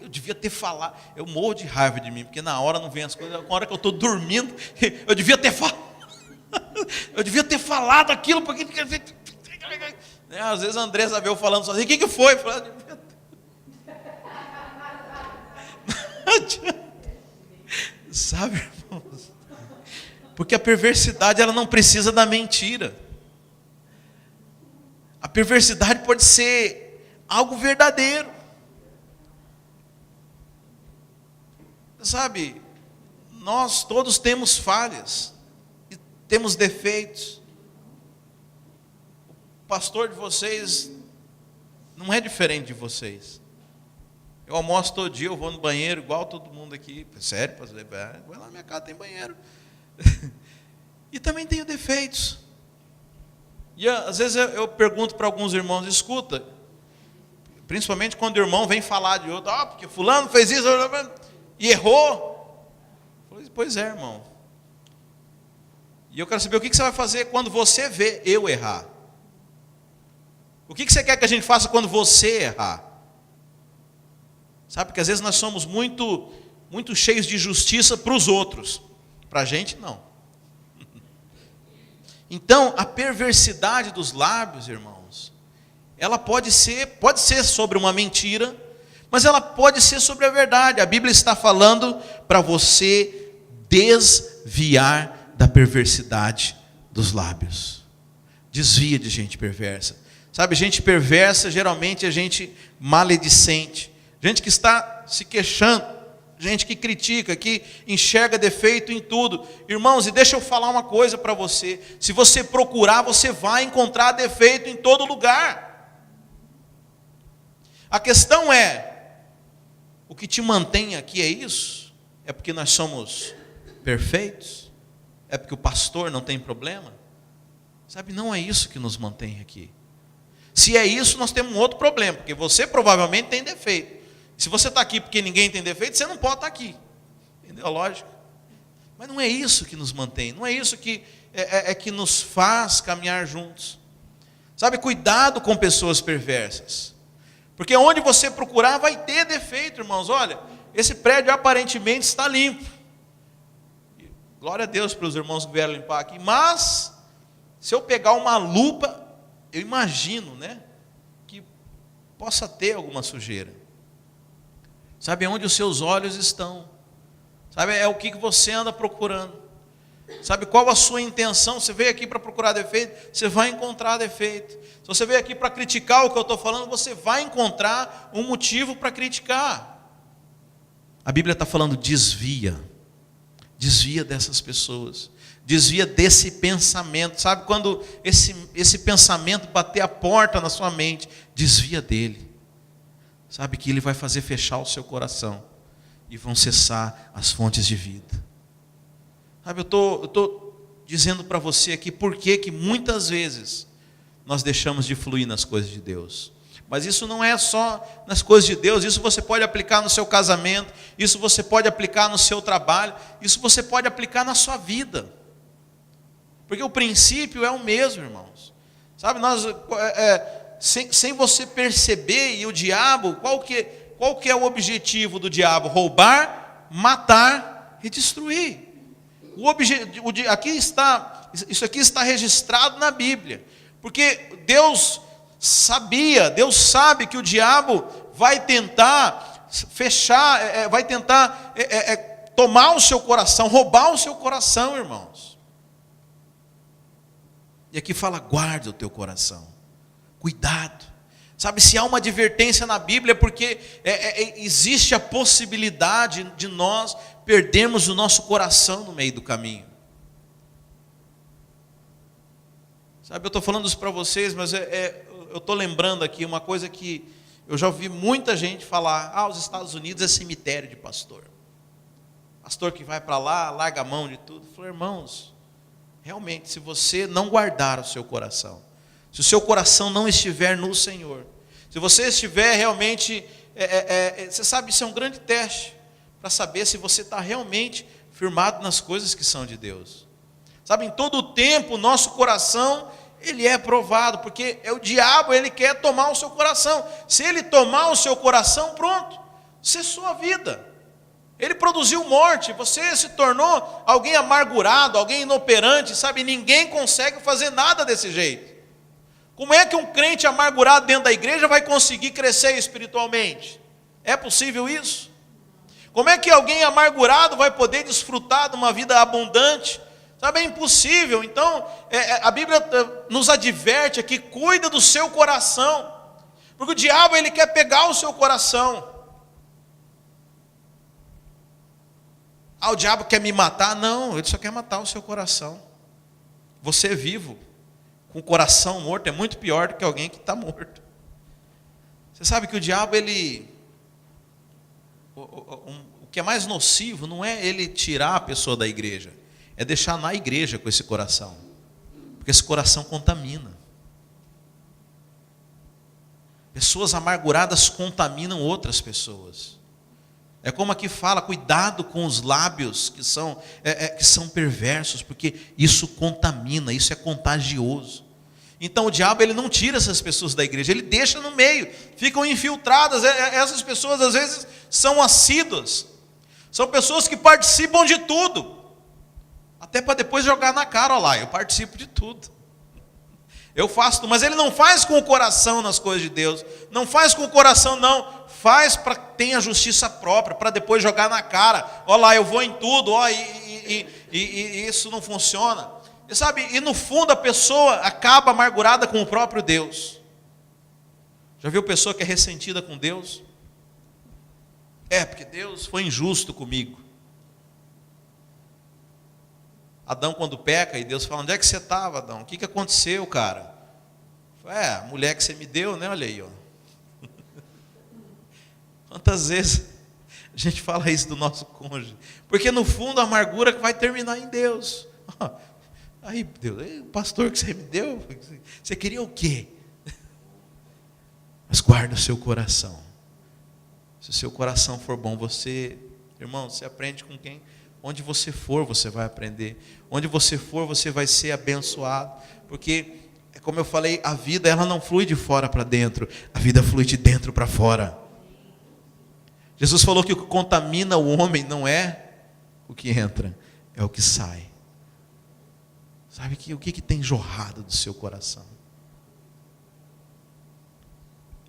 Eu devia ter falado, eu morro de raiva de mim, porque na hora não vem as coisas, na hora que eu estou dormindo, eu devia ter falado. Eu devia ter falado aquilo, porque às vezes a Andressa veio falando sozinha, o que foi? Eu falei, não adianta. Sabe, irmãos? Porque a perversidade, ela não precisa da mentira. A perversidade pode ser algo verdadeiro. Sabe, nós todos temos falhas, e temos defeitos. O pastor de vocês não é diferente de vocês. Eu almoço todo dia, eu vou no banheiro igual todo mundo aqui. Sério, pastor? Vai lá na minha casa, tem banheiro. E também tenho defeitos. E às vezes eu pergunto para alguns irmãos, escuta, principalmente quando o irmão vem falar de outro, porque fulano fez isso e errou. Eu falei, pois é, irmão. E eu quero saber o que você vai fazer quando você vê eu errar. O que você quer que a gente faça quando você errar? Sabe que às vezes nós somos muito cheios de justiça para os outros. Para a gente, não. Então, a perversidade dos lábios, irmãos, ela pode ser sobre uma mentira, mas ela pode ser sobre a verdade. A Bíblia está falando para você desviar da perversidade dos lábios. Desvia de gente perversa. Sabe, gente perversa geralmente é gente maledicente. Gente que está se queixando, gente que critica, que enxerga defeito em tudo. Irmãos, e deixa eu falar uma coisa para você. Se você procurar, você vai encontrar defeito em todo lugar. A questão é, o que te mantém aqui é isso? É porque nós somos perfeitos? É porque o pastor não tem problema? Sabe, não é isso que nos mantém aqui. Se é isso, nós temos um outro problema, porque você provavelmente tem defeito. Se você está aqui porque ninguém tem defeito, você não pode estar aqui. Entendeu? Lógico. Mas não é isso que nos mantém, não é isso que que nos faz caminhar juntos. Sabe, cuidado com pessoas perversas. Porque onde você procurar vai ter defeito, irmãos. Olha, esse prédio aparentemente está limpo. Glória a Deus para os irmãos que vieram limpar aqui. Mas, se eu pegar uma lupa, eu imagino, que possa ter alguma sujeira. Sabe, onde os seus olhos estão. Sabe, é o que você anda procurando. Sabe, qual a sua intenção? Você veio aqui para procurar defeito, você vai encontrar defeito. Se você veio aqui para criticar o que eu estou falando, você vai encontrar um motivo para criticar. A Bíblia está falando, desvia dessas pessoas. Desvia desse pensamento. Sabe, quando esse pensamento bater a porta na sua mente, desvia dele. Sabe que ele vai fazer fechar o seu coração e vão cessar as fontes de vida. Sabe, eu estou dizendo para você aqui por que muitas vezes nós deixamos de fluir nas coisas de Deus. Mas isso não é só nas coisas de Deus, isso você pode aplicar no seu casamento, isso você pode aplicar no seu trabalho, isso você pode aplicar na sua vida. Porque o princípio é o mesmo, irmãos. Sabe, nós... Sem você perceber, e o diabo, qual que é o objetivo do diabo? Roubar, matar e destruir. Isso aqui está registrado na Bíblia, porque Deus sabe que o diabo vai tentar fechar, vai tentar tomar o seu coração, roubar o seu coração, irmãos. E aqui fala, guarda o teu coração. Cuidado. Sabe, se há uma advertência na Bíblia, é porque existe a possibilidade de nós perdermos o nosso coração no meio do caminho. Sabe, eu estou falando isso para vocês, mas eu estou lembrando aqui uma coisa que eu já ouvi muita gente falar, os Estados Unidos é cemitério de pastor. Pastor que vai para lá, larga a mão de tudo. Eu falei, irmãos, realmente, se você não guardar o seu coração, se o seu coração não estiver no Senhor, se você estiver realmente, você sabe, isso é um grande teste, para saber se você está realmente firmado nas coisas que são de Deus. Sabe, em todo o tempo, o nosso coração, ele é provado, porque é o diabo, ele quer tomar o seu coração. Se ele tomar o seu coração, pronto, cessou a vida. Ele produziu morte, você se tornou alguém amargurado, alguém inoperante, sabe? Ninguém consegue fazer nada desse jeito. Como é que um crente amargurado dentro da igreja vai conseguir crescer espiritualmente? É possível isso? Como é que alguém amargurado vai poder desfrutar de uma vida abundante? Sabe, é impossível. Então, a Bíblia nos adverte aqui, cuida do seu coração, porque o diabo, ele quer pegar o seu coração. O diabo quer me matar? Não, ele só quer matar o seu coração. Você vivo, com o coração morto, é muito pior do que alguém que está morto. Você sabe que o diabo, o que é mais nocivo não é ele tirar a pessoa da igreja, é deixar na igreja com esse coração, porque esse coração contamina. Pessoas amarguradas contaminam outras pessoas. É como aqui fala, cuidado com os lábios que são perversos, porque isso contamina, isso é contagioso. Então o diabo, ele não tira essas pessoas da igreja, ele deixa no meio, ficam infiltradas. Essas pessoas às vezes são assíduas, são pessoas que participam de tudo, até para depois jogar na cara, olha lá, eu participo de tudo, eu faço tudo, mas ele não faz com o coração nas coisas de Deus, não faz com o coração não, faz para que tenha justiça própria, para depois jogar na cara, olha lá, eu vou em tudo, e isso não funciona. E sabe, e no fundo a pessoa acaba amargurada com o próprio Deus. Já viu pessoa que é ressentida com Deus? Porque Deus foi injusto comigo. Adão, quando peca, e Deus fala, onde é que você estava, Adão? O que aconteceu, cara? A mulher que você me deu, né? Olha aí, ó. Quantas vezes a gente fala isso do nosso cônjuge? Porque no fundo a amargura vai terminar em Deus. Aí, Deus, o pastor que você me deu, você queria o quê? Mas guarda o seu coração. Se o seu coração for bom, irmão, você aprende com quem? Onde você for, você vai aprender. Onde você for, você vai ser abençoado. Porque, como eu falei, a vida, ela não flui de fora para dentro. A vida flui de dentro para fora. Jesus falou que o que contamina o homem não é o que entra, é o que sai. Sabe o que tem jorrado do seu coração?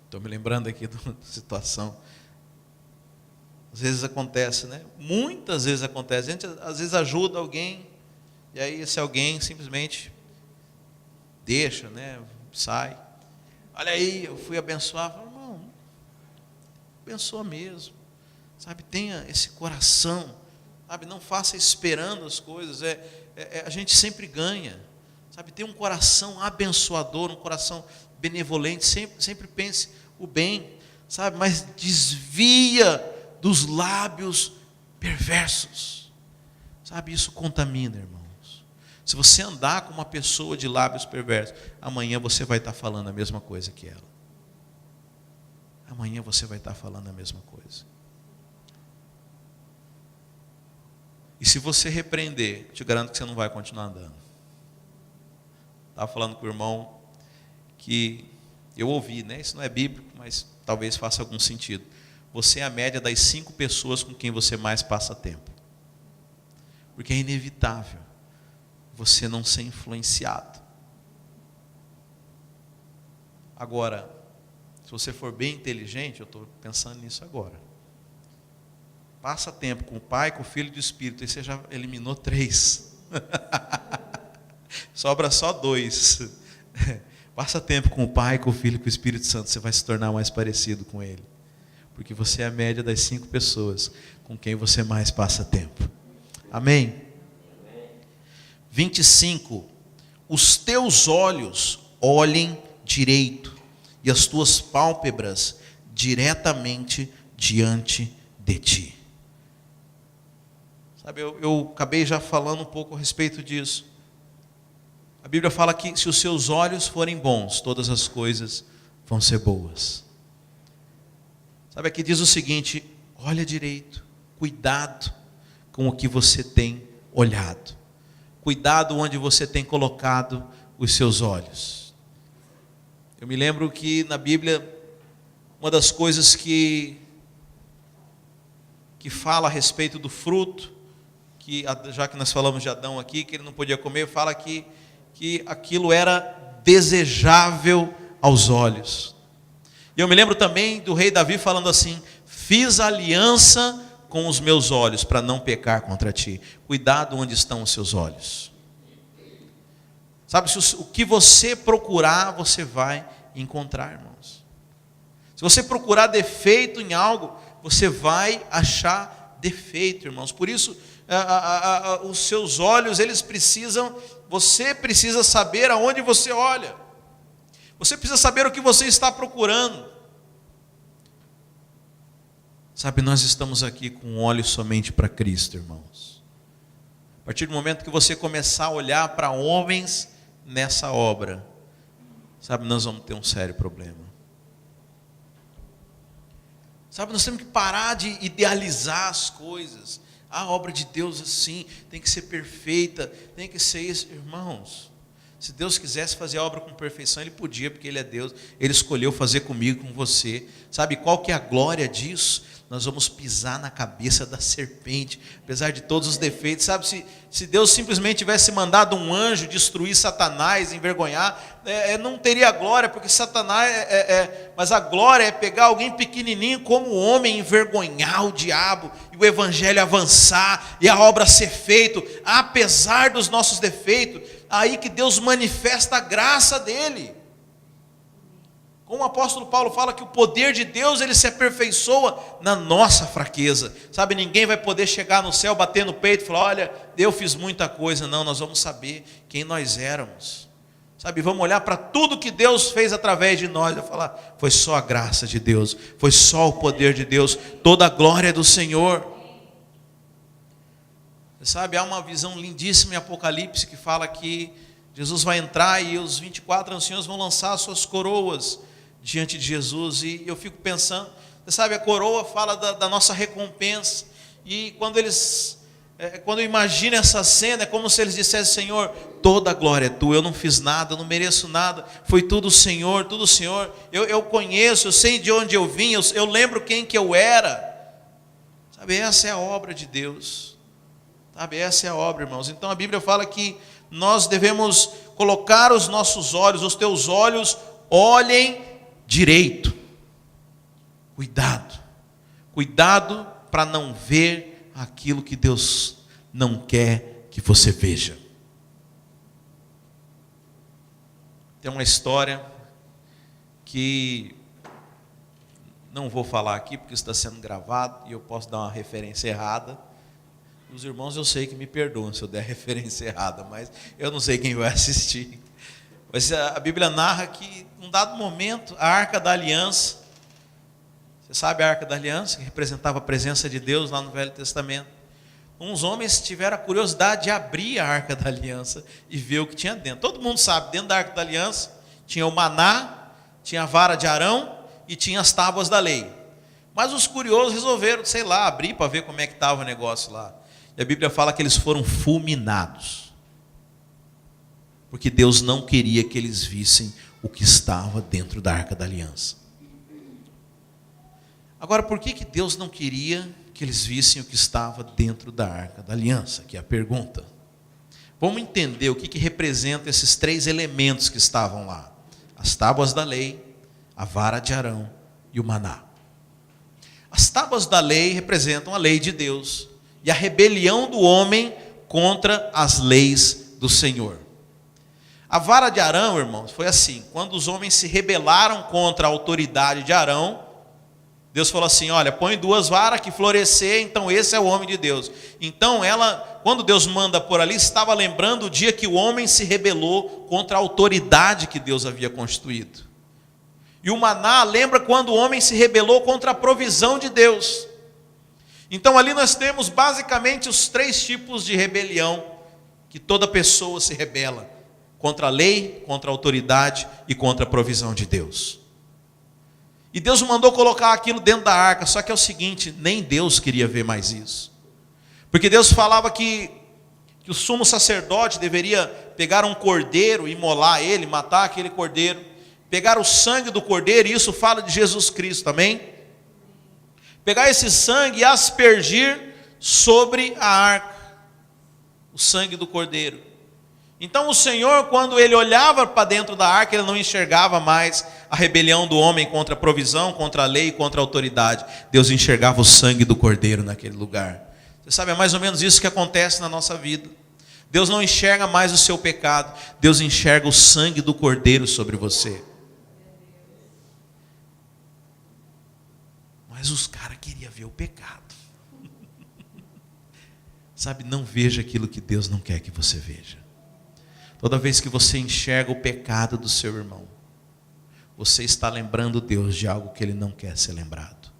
Estou me lembrando aqui de uma situação. Às vezes acontece, né? Muitas vezes acontece. A gente às vezes ajuda alguém, e aí esse alguém simplesmente deixa, né? Sai. Olha aí, eu fui abençoar. Falo, irmão, abençoa mesmo. Sabe, tenha esse coração. Sabe, não faça esperando as coisas. A gente sempre ganha. Sabe, tem um coração abençoador, um coração benevolente. Sempre pense o bem. Sabe, mas desvia dos lábios perversos. Sabe, isso contamina, irmãos. Se você andar com uma pessoa de lábios perversos, amanhã você vai estar falando a mesma coisa que ela. Amanhã você vai estar falando a mesma coisa. E se você repreender, eu te garanto que você não vai continuar andando. Estava falando com o irmão que eu ouvi, né? Isso não é bíblico, mas talvez faça algum sentido. Você é a média das 5 pessoas com quem você mais passa tempo. Porque é inevitável você não ser influenciado. Agora, se você for bem inteligente, eu estou pensando nisso agora. Passa tempo com o Pai, com o Filho e do Espírito, e você já eliminou 3. Sobra só 2. Passa tempo com o Pai, com o Filho e com o Espírito Santo, você vai se tornar mais parecido com Ele. Porque você é a média das 5 pessoas com quem você mais passa tempo. Amém? 25. Os teus olhos olhem direito e as tuas pálpebras diretamente diante de ti. Sabe, eu acabei já falando um pouco a respeito disso. A Bíblia fala que se os seus olhos forem bons, todas as coisas vão ser boas. Sabe, aqui diz o seguinte: olha direito, cuidado com o que você tem olhado. Cuidado onde você tem colocado os seus olhos. Eu me lembro que na Bíblia, uma das coisas que fala a respeito do fruto, que já que nós falamos de Adão aqui, que ele não podia comer, fala que aquilo era desejável aos olhos. E eu me lembro também do rei Davi falando assim: fiz aliança com os meus olhos para não pecar contra ti. Cuidado onde estão os seus olhos. Sabe, o que você procurar, você vai encontrar, irmãos. Se você procurar defeito em algo, você vai achar defeito, irmãos. Por isso, os seus olhos, você precisa saber aonde você olha. Você precisa saber o que você está procurando. Sabe, nós estamos aqui com olhos somente para Cristo, irmãos. A partir do momento que você começar a olhar para homens nessa obra, sabe, nós vamos ter um sério problema. Sabe, nós temos que parar de idealizar as coisas. A obra de Deus assim, tem que ser perfeita, tem que ser isso. Irmãos, se Deus quisesse fazer a obra com perfeição, Ele podia, porque Ele é Deus. Ele escolheu fazer comigo, com você. Sabe qual que é a glória disso? Nós vamos pisar na cabeça da serpente, apesar de todos os defeitos. Sabe, se Deus simplesmente tivesse mandado um anjo destruir Satanás, envergonhar, não teria glória, porque Satanás mas a glória é pegar alguém pequenininho como homem, envergonhar o diabo, e o evangelho avançar, e a obra ser feita, apesar dos nossos defeitos. Aí que Deus manifesta a graça dele. Como o apóstolo Paulo fala que o poder de Deus, ele se aperfeiçoa na nossa fraqueza. Sabe, ninguém vai poder chegar no céu, bater no peito e falar: olha, eu fiz muita coisa. Não, nós vamos saber quem nós éramos. Sabe, vamos olhar para tudo que Deus fez através de nós e falar: foi só a graça de Deus, foi só o poder de Deus, toda a glória é do Senhor. Você sabe, há uma visão lindíssima em Apocalipse que fala que Jesus vai entrar e os 24 anciãos vão lançar as suas coroas diante de Jesus. E eu fico pensando, você sabe, a coroa fala da nossa recompensa. E quando eu imagino essa cena, é como se eles dissessem: Senhor, toda a glória é tua, eu não fiz nada, eu não mereço nada, foi tudo o Senhor, tudo o Senhor. Eu conheço, eu sei de onde eu vim, eu lembro quem que eu era. Sabe, essa é a obra de Deus. Sabe, essa é a obra, irmãos. Então a Bíblia fala que nós devemos colocar os nossos olhos, os teus olhos olhem direito. Cuidado para não ver aquilo que Deus não quer que você veja. Tem uma história que não vou falar aqui porque está sendo gravado e eu posso dar uma referência errada. Os irmãos, eu sei que me perdoam se eu der referência errada, mas eu não sei quem vai assistir. Mas a Bíblia narra que, num dado momento, a Arca da Aliança, você sabe a Arca da Aliança, que representava a presença de Deus lá no Velho Testamento, uns homens tiveram a curiosidade de abrir a Arca da Aliança e ver o que tinha dentro. Todo mundo sabe, dentro da Arca da Aliança tinha o maná, tinha a vara de Arão e tinha as tábuas da lei. Mas os curiosos resolveram, sei lá, abrir para ver como é que estava o negócio lá. E a Bíblia fala que eles foram fulminados, porque Deus não queria que eles vissem o que estava dentro da Arca da Aliança. Agora, por que Deus não queria que eles vissem o que estava dentro da Arca da Aliança? Que é a pergunta. Vamos entender o que representa esses 3 elementos que estavam lá: as tábuas da lei, a vara de Arão e o maná. As tábuas da lei representam a lei de Deus e a rebelião do homem contra as leis do Senhor. A vara de Arão, irmãos, foi assim: quando os homens se rebelaram contra a autoridade de Arão, Deus falou assim: olha, põe 2 varas que florescer, então esse é o homem de Deus. Então quando Deus manda por ali, estava lembrando o dia que o homem se rebelou contra a autoridade que Deus havia constituído. E o maná lembra quando o homem se rebelou contra a provisão de Deus. Então ali nós temos basicamente os 3 tipos de rebelião que toda pessoa se rebela: contra a lei, contra a autoridade e contra a provisão de Deus. E Deus mandou colocar aquilo dentro da arca, só que é o seguinte, nem Deus queria ver mais isso. Porque Deus falava que o sumo sacerdote deveria pegar um cordeiro, imolar ele, matar aquele cordeiro, pegar o sangue do cordeiro, e isso fala de Jesus Cristo também. Pegar esse sangue e aspergir sobre a arca, o sangue do cordeiro. Então o Senhor, quando ele olhava para dentro da arca, ele não enxergava mais a rebelião do homem contra a provisão, contra a lei e contra a autoridade. Deus enxergava o sangue do cordeiro naquele lugar. Você sabe, é mais ou menos isso que acontece na nossa vida. Deus não enxerga mais o seu pecado, Deus enxerga o sangue do cordeiro sobre você. Mas os caras queriam ver o pecado. Sabe, não veja aquilo que Deus não quer que você veja. Toda vez que você enxerga o pecado do seu irmão, você está lembrando Deus de algo que Ele não quer ser lembrado.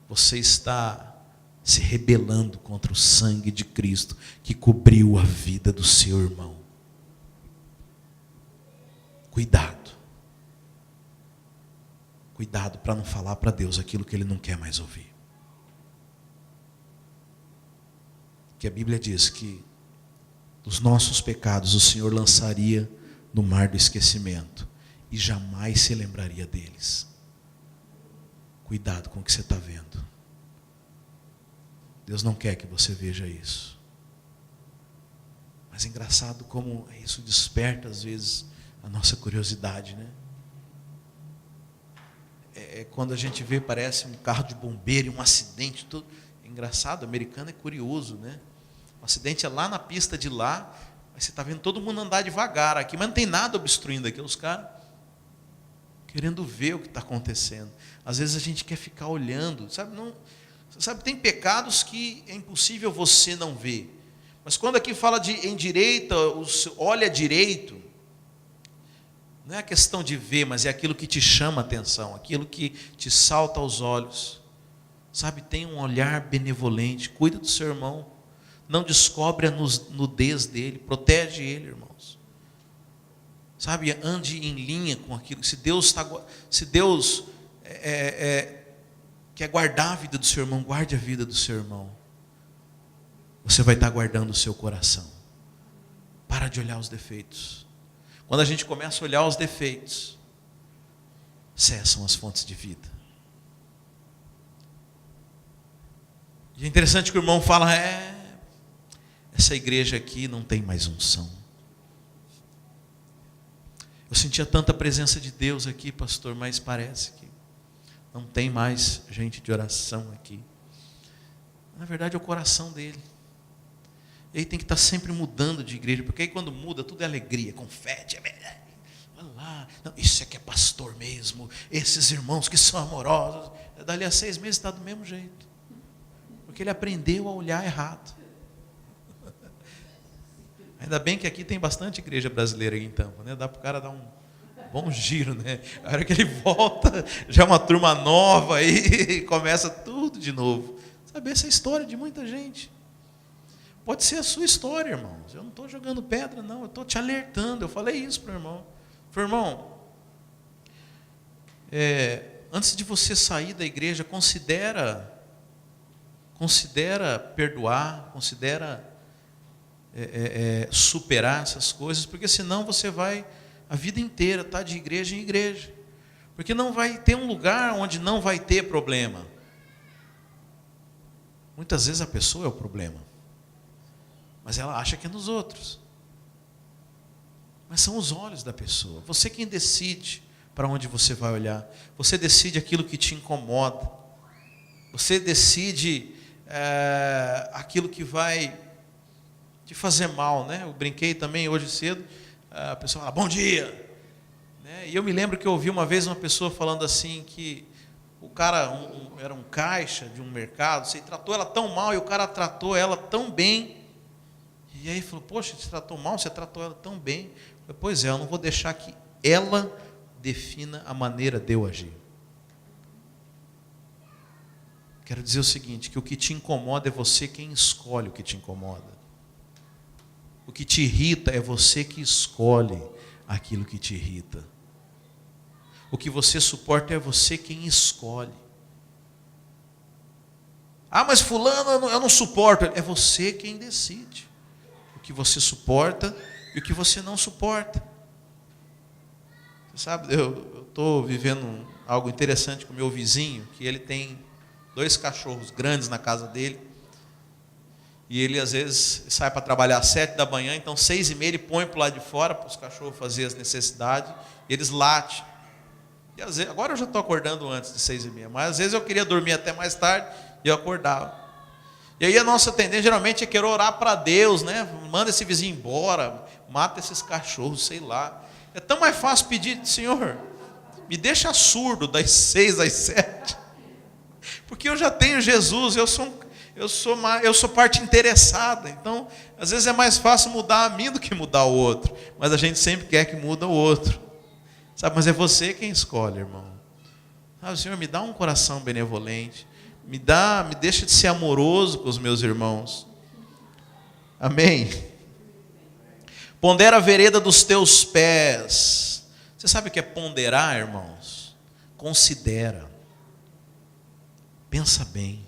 Você está se rebelando contra o sangue de Cristo que cobriu a vida do seu irmão. Cuidado. Cuidado para não falar para Deus aquilo que Ele não quer mais ouvir. Que a Bíblia diz que os nossos pecados o Senhor lançaria no mar do esquecimento e jamais se lembraria deles. Cuidado com o que você está vendo. Deus não quer que você veja isso. Mas é engraçado como isso desperta às vezes a nossa curiosidade, né? Quando a gente vê, parece um carro de bombeiro e um acidente, tudo. É engraçado, o americano é curioso, né? O acidente é lá na pista de lá, mas você está vendo todo mundo andar devagar aqui, mas não tem nada obstruindo aqui, os caras querendo ver o que está acontecendo. Às vezes a gente quer ficar olhando, sabe, tem pecados que é impossível você não ver. Mas quando aqui fala em direita, olha direito, não é a questão de ver, mas é aquilo que te chama a atenção, aquilo que te salta aos olhos. Sabe, tem um olhar benevolente, cuida do seu irmão. Não descobre a nudez dele, protege ele, irmãos. Sabe, ande em linha com aquilo. Se Deus quer guardar a vida do seu irmão, guarde a vida do seu irmão. Você vai estar guardando o seu coração. Para de olhar os defeitos. Quando a gente começa a olhar os defeitos, cessam as fontes de vida. E é interessante que o irmão fala, essa igreja aqui não tem mais unção. Eu sentia tanta presença de Deus aqui, pastor, mas parece que não tem mais gente de oração aqui. Na verdade é o coração dele. Ele tem que estar sempre mudando de igreja, porque aí quando muda, tudo é alegria, confete. Olha lá, não, isso é que é pastor mesmo, esses irmãos que são amorosos. Dali a 6 meses está do mesmo jeito, porque ele aprendeu a olhar errado. Ainda bem que aqui tem bastante igreja brasileira aqui em Tampa, né? Dá para o cara dar um bom giro, né? A hora que ele volta, já é uma turma nova aí, e começa tudo de novo. Sabe, essa é a história de muita gente. Pode ser a sua história, irmãos. Eu não estou jogando pedra, não. Eu estou te alertando. Eu falei isso para o irmão. Falei, irmão, antes de você sair da igreja, considera perdoar, considera superar essas coisas, porque senão você vai a vida inteira estar de igreja em igreja. Porque não vai ter um lugar onde não vai ter problema. Muitas vezes a pessoa é o problema. Mas ela acha que é nos outros. Mas são os olhos da pessoa. Você quem decide para onde você vai olhar. Você decide aquilo que te incomoda. Você decide aquilo que vai te fazer mal, né? Eu brinquei também hoje cedo, a pessoa fala, bom dia. Né? E eu me lembro que eu ouvi uma vez uma pessoa falando assim, que o cara era um caixa de um mercado, você tratou ela tão mal e o cara tratou ela tão bem. E aí falou, poxa, você tratou mal, você tratou ela tão bem. Eu falei, pois é, eu não vou deixar que ela defina a maneira de eu agir. Quero dizer o seguinte, que o que te incomoda é você quem escolhe o que te incomoda. O que te irrita é você que escolhe aquilo que te irrita. O que você suporta é você quem escolhe. Ah, mas fulano eu não suporto. É você quem decide o que você suporta e o que você não suporta. Você sabe, eu estou vivendo algo interessante com o meu vizinho, que ele tem 2 cachorros grandes na casa dele. E ele às vezes sai para trabalhar às 7 da manhã, então 6h30 ele põe para o lado de fora para os cachorros fazerem as necessidades, e eles latem. E às vezes, agora eu já estou acordando antes de 6h30, mas às vezes eu queria dormir até mais tarde e eu acordava. E aí a nossa tendência geralmente é querer orar para Deus, né? Manda esse vizinho embora, mata esses cachorros, sei lá. É tão mais fácil pedir, Senhor, me deixa surdo das 6 às 7, porque eu já tenho Jesus, eu sou parte interessada. Então, às vezes é mais fácil mudar a mim do que mudar o outro, mas a gente sempre quer que muda o outro. Sabe, mas é você quem escolhe, irmão. Ah, Senhor, me dá um coração benevolente. Me deixa de ser amoroso com os meus irmãos. Amém? Pondera a vereda dos teus pés. Você sabe o que é ponderar, irmãos? Considera. Pensa bem.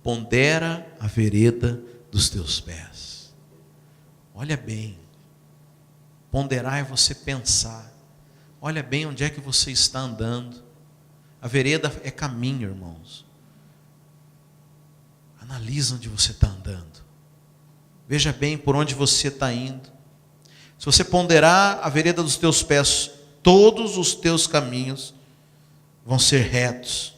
Pondera a vereda dos teus pés. Olha bem. Ponderar é você pensar. Olha bem onde é que você está andando. A vereda é caminho, irmãos. Analisa onde você está andando. Veja bem por onde você está indo. Se você ponderar a vereda dos teus pés, todos os teus caminhos vão ser retos.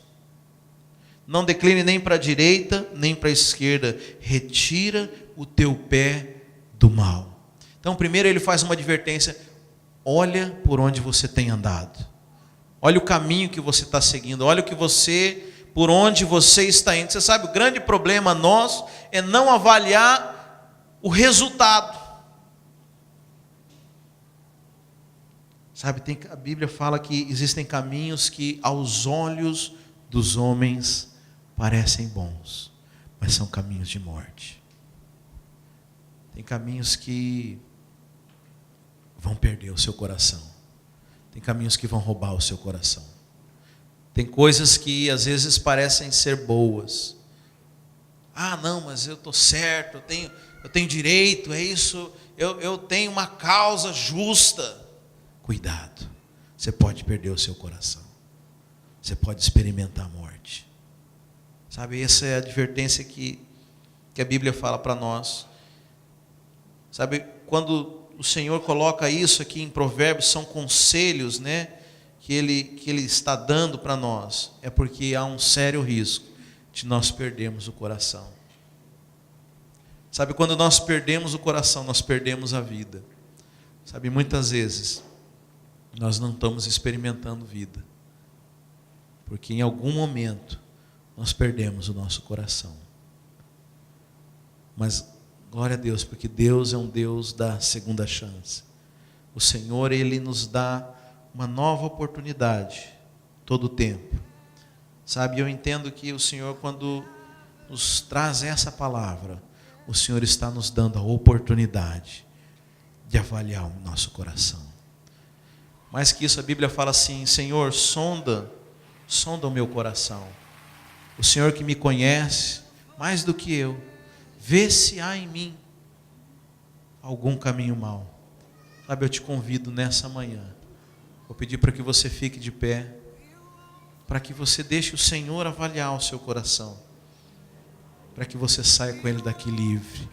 Não decline nem para a direita, nem para a esquerda. Retira o teu pé do mal. Então, primeiro ele faz uma advertência. Olha por onde você tem andado. Olha o caminho que você está seguindo. Olha por onde você está indo. Você sabe, o grande problema nosso é não avaliar o resultado. Sabe, a Bíblia fala que existem caminhos que aos olhos dos homens parecem bons, mas são caminhos de morte. Tem caminhos que vão perder o seu coração. Tem caminhos que vão roubar o seu coração. Tem coisas que às vezes parecem ser boas. Ah, não, mas eu estou certo, eu tenho direito, é isso, eu tenho uma causa justa. Cuidado, você pode perder o seu coração. Você pode experimentar a morte. Sabe, essa é a advertência que a Bíblia fala para nós. Sabe, quando o Senhor coloca isso aqui em Provérbios, são conselhos, né, que Ele está dando para nós. É porque há um sério risco de nós perdermos o coração. Sabe, quando nós perdemos o coração, nós perdemos a vida. Sabe, muitas vezes nós não estamos experimentando vida, porque em algum momento nós perdemos o nosso coração. Mas glória a Deus, porque Deus é um Deus da segunda chance. O Senhor, Ele nos dá uma nova oportunidade todo o tempo. Sabe, eu entendo que o Senhor, quando nos traz essa palavra, o Senhor está nos dando a oportunidade de avaliar o nosso coração. Mais que isso, a Bíblia fala assim: Senhor, sonda o meu coração. O Senhor que me conhece mais do que eu, vê se há em mim algum caminho mau. Sabe, eu te convido nessa manhã. Vou pedir para que você fique de pé, para que você deixe o Senhor avaliar o seu coração, para que você saia com Ele daqui livre.